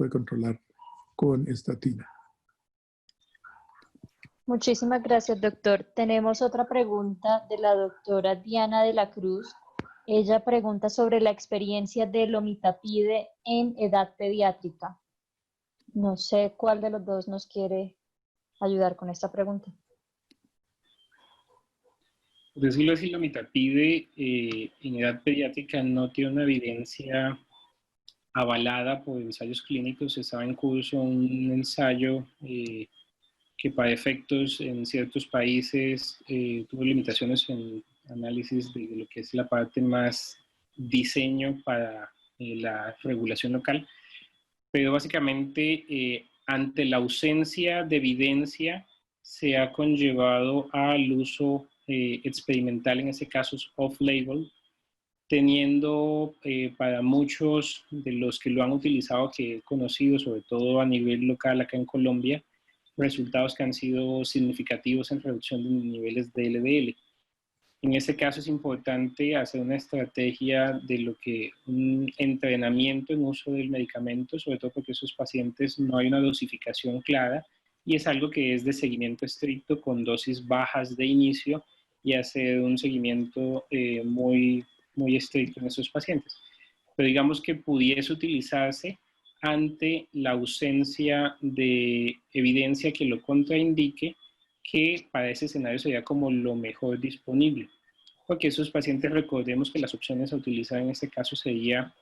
controlar con estatina. Muchísimas gracias, doctor. Tenemos otra pregunta de la doctora Diana de la Cruz. Ella pregunta sobre la experiencia de lomitapide en edad pediátrica. No sé cuál de los dos nos quiere ayudar con esta pregunta. Por decirlo así, lomitapide en edad pediátrica no tiene una evidencia avalada por ensayos clínicos. Estaba en curso un ensayo que para efectos en ciertos países tuvo limitaciones en análisis de lo que es la parte más diseño para la regulación local, pero básicamente ante la ausencia de evidencia se ha conllevado al uso experimental, en ese caso off-label, teniendo para muchos de los que lo han utilizado, que he conocido, sobre todo a nivel local acá en Colombia, resultados que han sido significativos en reducción de niveles de LDL. En este caso es importante hacer una estrategia de lo que un entrenamiento en uso del medicamento, sobre todo porque esos pacientes no hay una dosificación clara y es algo que es de seguimiento estricto con dosis bajas de inicio y hacer un seguimiento muy estricto en esos pacientes. Pero digamos que pudiese utilizarse ante la ausencia de evidencia que lo contraindique, que para ese escenario sería como lo mejor disponible. Porque esos pacientes, recordemos que las opciones a utilizar en este caso sería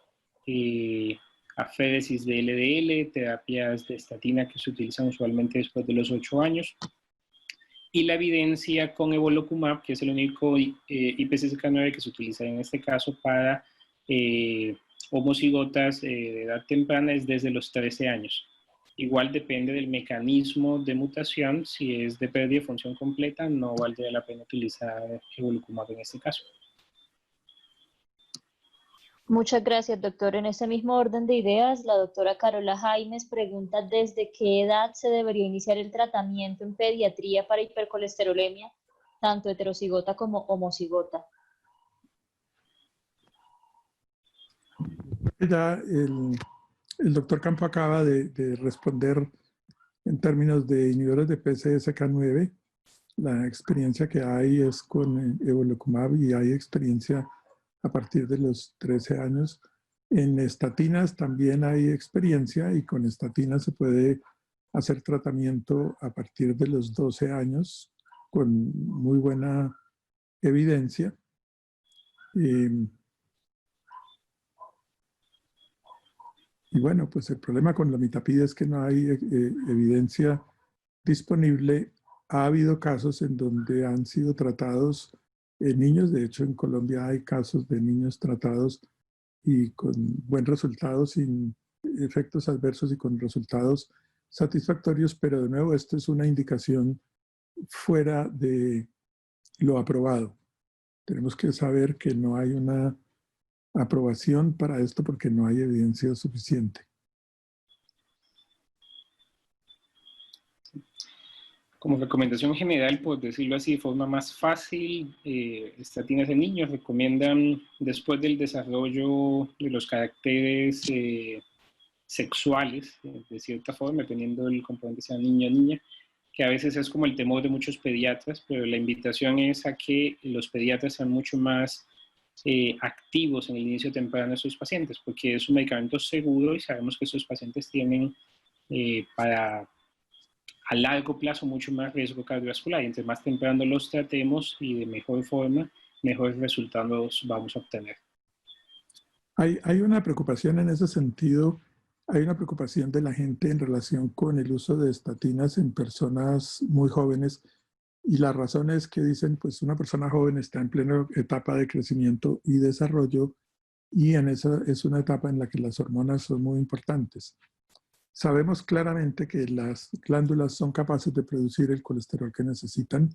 aféresis de LDL, terapias de estatina que se utilizan usualmente después de los 8 años, y la evidencia con evolocumab, que es el único IPCSK9 que se utiliza en este caso para homocigotas de edad temprana, es desde los 13 años. Igual depende del mecanismo de mutación. Si es de pérdida de función completa, no valdría la pena utilizar evolocumab en este caso. Muchas gracias, doctor. En ese mismo orden de ideas, la doctora Carola Jaimes pregunta desde qué edad se debería iniciar el tratamiento en pediatría para hipercolesterolemia, tanto heterocigota como homocigota. Ya el doctor Campo acaba de responder en términos de inhibidores de PCSK9. La experiencia que hay es con evolocumab y hay experiencia a partir de los 13 años. En estatinas también hay experiencia y con estatinas se puede hacer tratamiento a partir de los 12 años con muy buena evidencia. Y bueno, pues el problema con la mitapida es que no hay evidencia disponible. Ha habido casos en donde han sido tratados niños, de hecho en Colombia hay casos de niños tratados y con buen resultado, sin efectos adversos y con resultados satisfactorios, pero de nuevo esto es una indicación fuera de lo aprobado. Tenemos que saber que no hay una aprobación para esto porque no hay evidencia suficiente. Como recomendación general, por decirlo así, de forma más fácil, estatinas en niños recomiendan, después del desarrollo de los caracteres sexuales, de cierta forma, dependiendo del componente sea niño o niña, que a veces es como el temor de muchos pediatras, pero la invitación es a que los pediatras sean mucho más activos en el inicio temprano de sus pacientes, porque es un medicamento seguro y sabemos que estos pacientes tienen a largo plazo mucho más riesgo cardiovascular, y entre más temprano los tratemos y de mejor forma, mejores resultados vamos a obtener. Hay una preocupación en ese sentido, hay una preocupación de la gente en relación con el uso de estatinas en personas muy jóvenes, y la razón es que dicen, pues una persona joven está en plena etapa de crecimiento y desarrollo, y en esa es una etapa en la que las hormonas son muy importantes. Sabemos claramente que las glándulas son capaces de producir el colesterol que necesitan.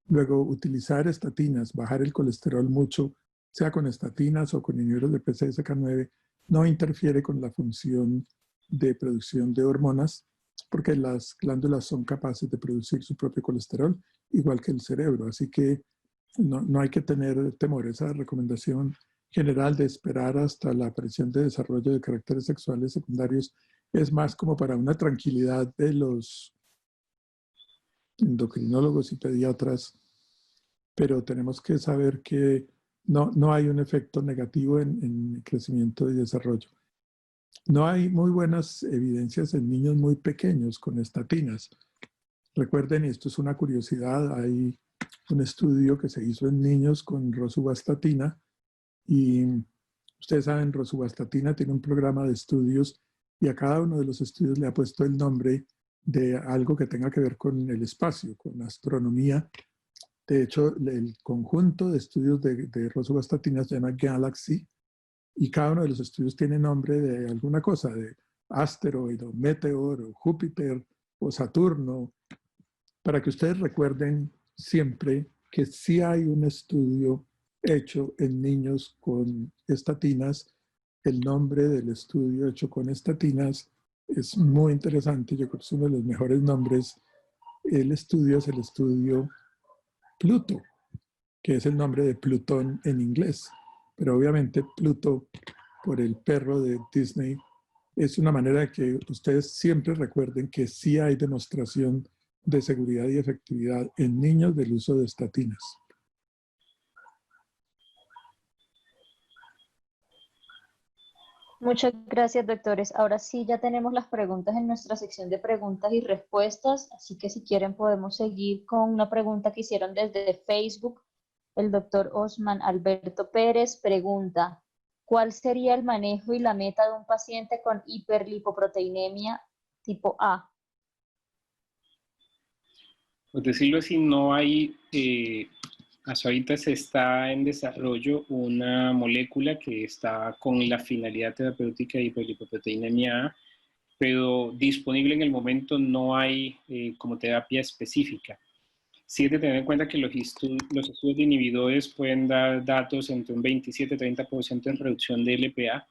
Luego, utilizar estatinas, bajar el colesterol mucho, sea con estatinas o con inhibidores de PCSK9, no interfiere con la función de producción de hormonas, porque las glándulas son capaces de producir su propio colesterol, igual que el cerebro. Así que no hay que tener temor. Esa recomendación general de esperar hasta la aparición de desarrollo de caracteres sexuales secundarios es más como para una tranquilidad de los endocrinólogos y pediatras, pero tenemos que saber que no hay un efecto negativo en crecimiento y desarrollo. No hay muy buenas evidencias en niños muy pequeños con estatinas. Recuerden, y esto es una curiosidad, hay un estudio que se hizo en niños con rosuvastatina, y ustedes saben, rosuvastatina tiene un programa de estudios y a cada uno de los estudios le ha puesto el nombre de algo que tenga que ver con el espacio, con astronomía. De hecho, el conjunto de estudios de rosuvastatina se llama Galaxy, y cada uno de los estudios tiene nombre de alguna cosa, de asteroide, o meteor, o Júpiter, o Saturno, para que ustedes recuerden siempre que sí hay un estudio hecho en niños con estatinas. El nombre del estudio hecho con estatinas es muy interesante. Yo creo que es uno de los mejores nombres. El estudio es el estudio Pluto, que es el nombre de Plutón en inglés. Pero obviamente Pluto, por el perro de Disney, es una manera de que ustedes siempre recuerden que sí hay demostración de seguridad y efectividad en niños del uso de estatinas. Muchas gracias, doctores. Ahora sí, ya tenemos las preguntas en nuestra sección de preguntas y respuestas, así que si quieren podemos seguir con una pregunta que hicieron desde Facebook. El doctor Osman Alberto Pérez pregunta, ¿cuál sería el manejo y la meta de un paciente con hiperlipoproteinemia tipo A? Por decirlo así, no hay, hasta ahorita se está en desarrollo una molécula que está con la finalidad terapéutica de hiperlipoproteinemia A, pero disponible en el momento no hay como terapia específica. Sí hay que tener en cuenta que los estudios de inhibidores pueden dar datos entre un 27-30% en reducción de LPA,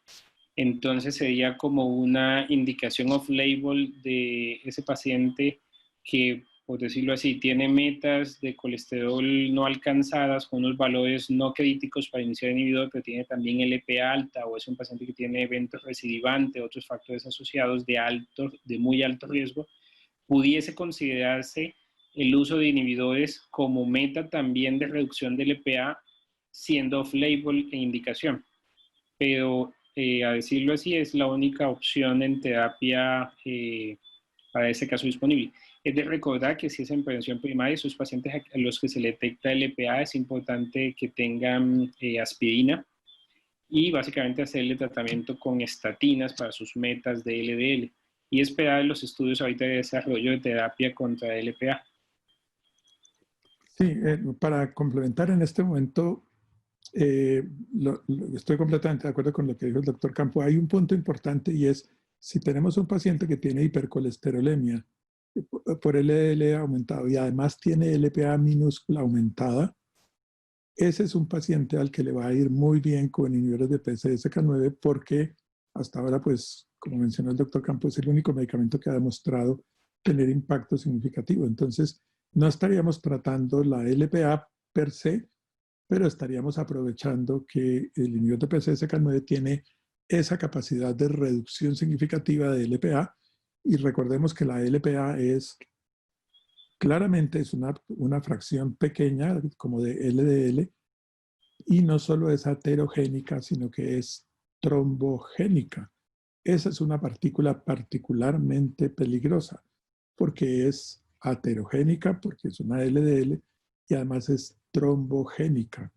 entonces sería como una indicación off-label de ese paciente que, por decirlo así, tiene metas de colesterol no alcanzadas con unos valores no críticos para iniciar inhibidor, pero tiene también LPA alta, o es un paciente que tiene eventos recidivantes, otros factores asociados de muy alto riesgo, pudiese considerarse el uso de inhibidores como meta también de reducción del LPA, siendo off-label e indicación. Pero, a decirlo así, es la única opción en terapia para ese caso disponible. Es de recordar que si es en prevención primaria, esos pacientes a los que se le detecta LPA es importante que tengan aspirina y básicamente hacerle tratamiento con estatinas para sus metas de LDL y esperar los estudios ahorita de desarrollo de terapia contra LPA. Sí, para complementar en este momento, estoy completamente de acuerdo con lo que dijo el doctor Campo. Hay un punto importante y es, si tenemos un paciente que tiene hipercolesterolemia por LDL aumentado y además tiene LPA minúscula aumentada, ese es un paciente al que le va a ir muy bien con inhibidores de PCSK9 porque hasta ahora, pues, como mencionó el doctor Campo, es el único medicamento que ha demostrado tener impacto significativo. Entonces, no estaríamos tratando la LPA per se, pero estaríamos aprovechando que el inhibidor de PCSK9 tiene esa capacidad de reducción significativa de LPA y recordemos que la LPA es claramente es una fracción pequeña como de LDL y no solo es aterogénica, sino que es trombogénica. Esa es una partícula particularmente peligrosa porque es aterogénica, porque es una LDL y además es trombogénica.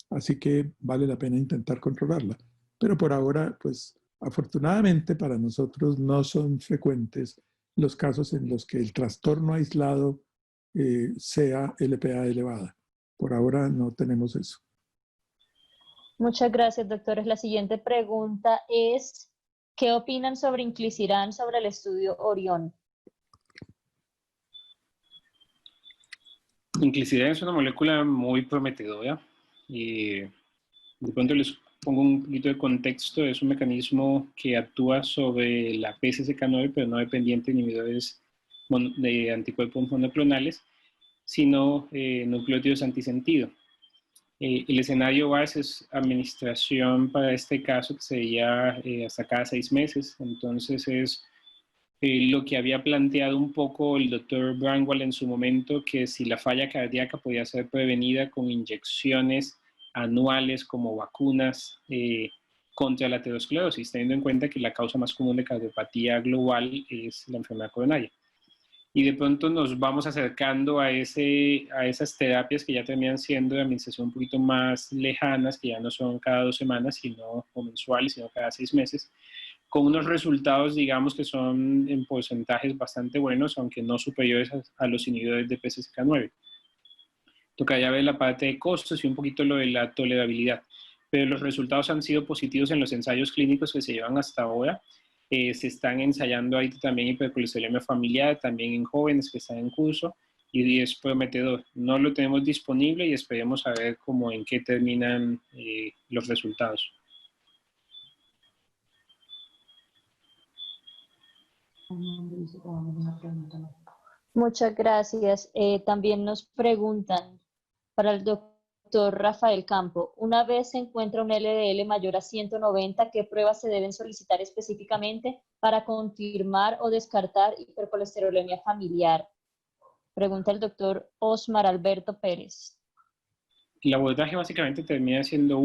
Así que vale la pena intentar controlarla. Pero por ahora, pues afortunadamente para nosotros no son frecuentes los casos en los que el trastorno aislado sea LPA elevada. Por ahora no tenemos eso. Muchas gracias, doctores. La siguiente pregunta es, ¿qué opinan sobre inclisiran sobre el estudio Orión? Inclisiran es una molécula muy prometedora y de pronto les pongo un poquito de contexto. Es un mecanismo que actúa sobre la PCSK9, pero no dependiente de inhibidores de anticuerpos monoclonales, sino nucleótidos antisentido. El escenario base es administración para este caso, que sería hasta cada 6 meses. Entonces es lo que había planteado un poco el doctor Brandwall en su momento, que si la falla cardíaca podía ser prevenida con inyecciones anuales como vacunas contra la aterosclerosis, teniendo en cuenta que la causa más común de cardiopatía global es la enfermedad coronaria. Y de pronto nos vamos acercando a esas terapias que ya terminan siendo de administración un poquito más lejanas, que ya no son cada 2 semanas, sino o mensuales, sino cada 6 meses, con unos resultados, digamos, que son en porcentajes bastante buenos, aunque no superiores a los inhibidores de PCSK9. Tocaría ver la parte de costos y un poquito lo de la tolerabilidad. Pero los resultados han sido positivos en los ensayos clínicos que se llevan hasta ahora. Se están ensayando ahí también hipercolesterolemia familiar, también en jóvenes que están en curso, y es prometedor. No lo tenemos disponible y esperemos a ver cómo en qué terminan los resultados. Muchas gracias. También nos preguntan para el doctor Rafael Campo, una vez se encuentra un LDL mayor a 190, ¿qué pruebas se deben solicitar específicamente para confirmar o descartar hipercolesterolemia familiar? Pregunta el doctor Osmar Alberto Pérez. El abordaje básicamente termina siendo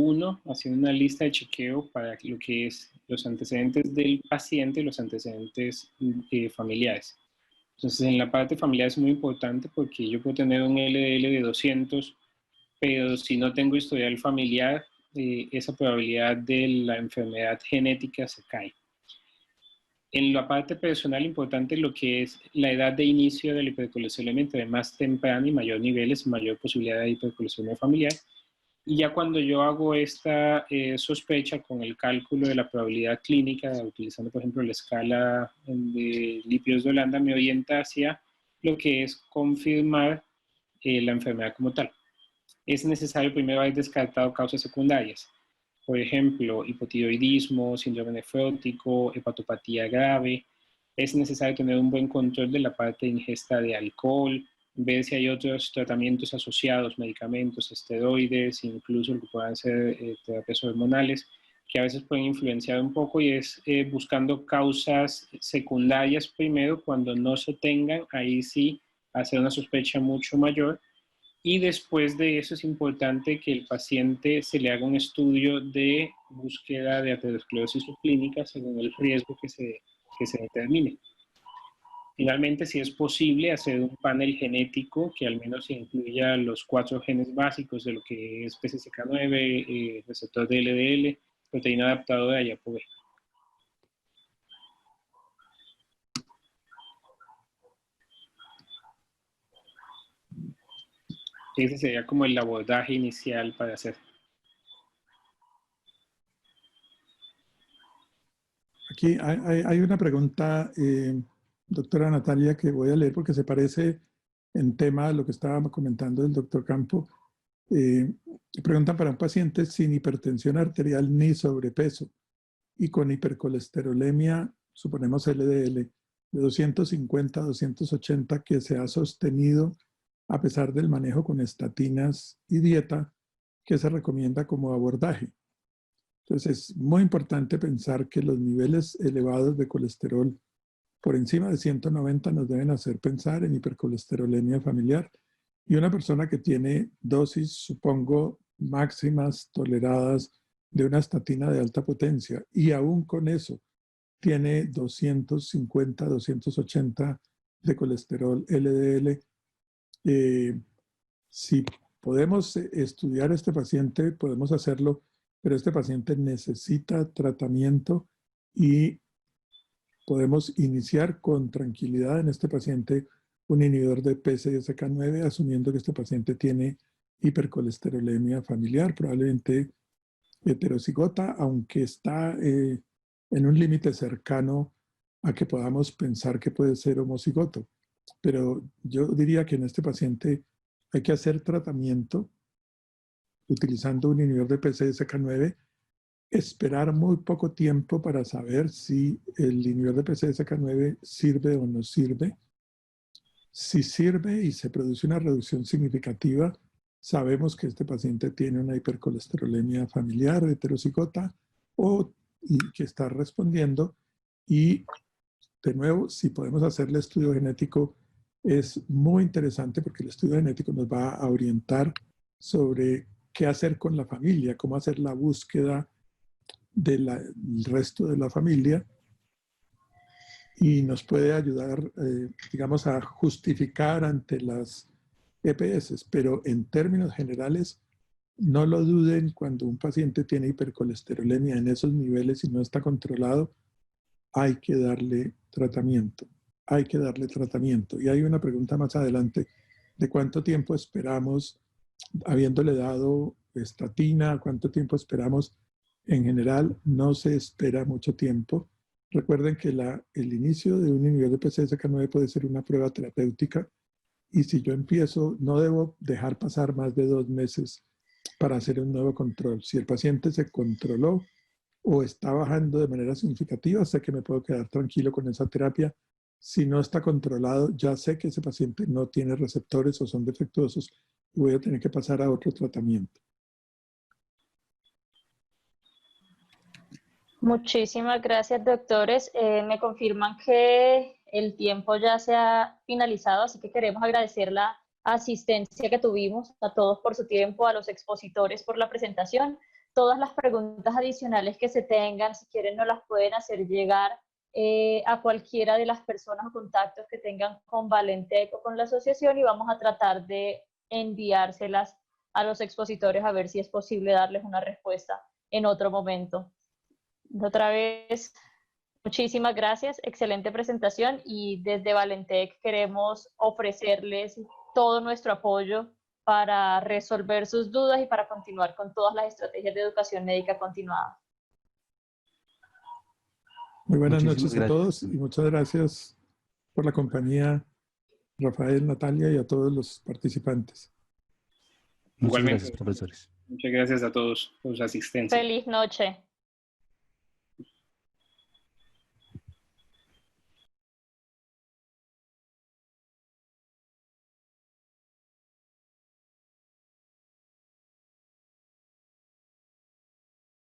haciendo una lista de chequeo para lo que es los antecedentes del paciente y los antecedentes familiares. Entonces, en la parte familiar es muy importante porque yo puedo tener un LDL de 200, pero si no tengo historial familiar, esa probabilidad de la enfermedad genética se cae. En la parte personal, importante lo que es la edad de inicio de la hipercolesterolemia, entre más temprana y mayor niveles, mayor posibilidad de hipercolesterolemia familiar. Y ya cuando yo hago esta sospecha con el cálculo de la probabilidad clínica, utilizando por ejemplo la escala de lípidos de Holanda, me orienta hacia lo que es confirmar la enfermedad como tal. Es necesario primero haber descartado causas secundarias. Por ejemplo, hipotiroidismo, síndrome nefrótico, hepatopatía grave. Es necesario tener un buen control de la parte de ingesta de alcohol, ver si hay otros tratamientos asociados, medicamentos, esteroides, incluso lo que puedan ser terapias hormonales, que a veces pueden influenciar un poco, y es buscando causas secundarias primero. Cuando no se tengan, ahí sí hacer una sospecha mucho mayor. Y después de eso es importante que el paciente se le haga un estudio de búsqueda de aterosclerosis subclínica según el riesgo que se determine. Finalmente, si es posible, hacer un panel genético que al menos incluya los 4 genes básicos de lo que es PCSK9, receptor de LDL, proteína adaptadora y ApoB. Ese sería como el abordaje inicial para hacer. Aquí hay una pregunta, doctora Natalia, que voy a leer porque se parece en tema a lo que estaba comentando el doctor Campo. Preguntan para un paciente sin hipertensión arterial ni sobrepeso y con hipercolesterolemia, suponemos LDL, de 250 a 280 que se ha sostenido a pesar del manejo con estatinas y dieta, que se recomienda como abordaje. Entonces es muy importante pensar que los niveles elevados de colesterol por encima de 190 nos deben hacer pensar en hipercolesterolemia familiar. Y una persona que tiene dosis, supongo, máximas toleradas de una estatina de alta potencia y aún con eso tiene 250, 280 de colesterol LDL, si podemos estudiar a este paciente, podemos hacerlo, pero este paciente necesita tratamiento y podemos iniciar con tranquilidad en este paciente un inhibidor de PCSK9, asumiendo que este paciente tiene hipercolesterolemia familiar, probablemente heterocigota, aunque está en un límite cercano a que podamos pensar que puede ser homocigoto. Pero yo diría que en este paciente hay que hacer tratamiento utilizando un inhibidor de PCSK9, esperar muy poco tiempo para saber si el inhibidor de PCSK9 sirve o no sirve. Si sirve y se produce una reducción significativa, sabemos que este paciente tiene una hipercolesterolemia familiar heterocigota y que está respondiendo. Y de nuevo, si podemos hacer el estudio genético, es muy interesante porque el estudio genético nos va a orientar sobre qué hacer con la familia, cómo hacer la búsqueda del resto de la familia y nos puede ayudar, digamos, a justificar ante las EPS. Pero en términos generales, no lo duden cuando un paciente tiene hipercolesterolemia en esos niveles y no está controlado, hay que darle tratamiento. Hay que darle tratamiento. Y hay una pregunta más adelante de cuánto tiempo esperamos, habiéndole dado estatina, cuánto tiempo esperamos. En general, no se espera mucho tiempo. Recuerden que el inicio de un inhibidor de PCSK9 puede ser una prueba terapéutica y si yo empiezo, no debo dejar pasar más de 2 meses para hacer un nuevo control. Si el paciente se controló o está bajando de manera significativa, sé que me puedo quedar tranquilo con esa terapia. Si no está controlado, ya sé que ese paciente no tiene receptores o son defectuosos y voy a tener que pasar a otro tratamiento. Muchísimas gracias, doctores. Me confirman que el tiempo ya se ha finalizado, así que queremos agradecer la asistencia que tuvimos, a todos por su tiempo, a los expositores por la presentación. Todas las preguntas adicionales que se tengan, si quieren, nos las pueden hacer llegar a cualquiera de las personas o contactos que tengan con Valentec o con la asociación y vamos a tratar de enviárselas a los expositores a ver si es posible darles una respuesta en otro momento. Otra vez, muchísimas gracias, excelente presentación y desde Valentec queremos ofrecerles todo nuestro apoyo para resolver sus dudas y para continuar con todas las estrategias de educación médica continuada. Muy buenas Muchísimas noches a gracias. todos y muchas gracias por la compañía, Rafael, Natalia y a todos los participantes. Muchas Igualmente. gracias, profesores. Muchas gracias a todos por su asistencia. Feliz noche.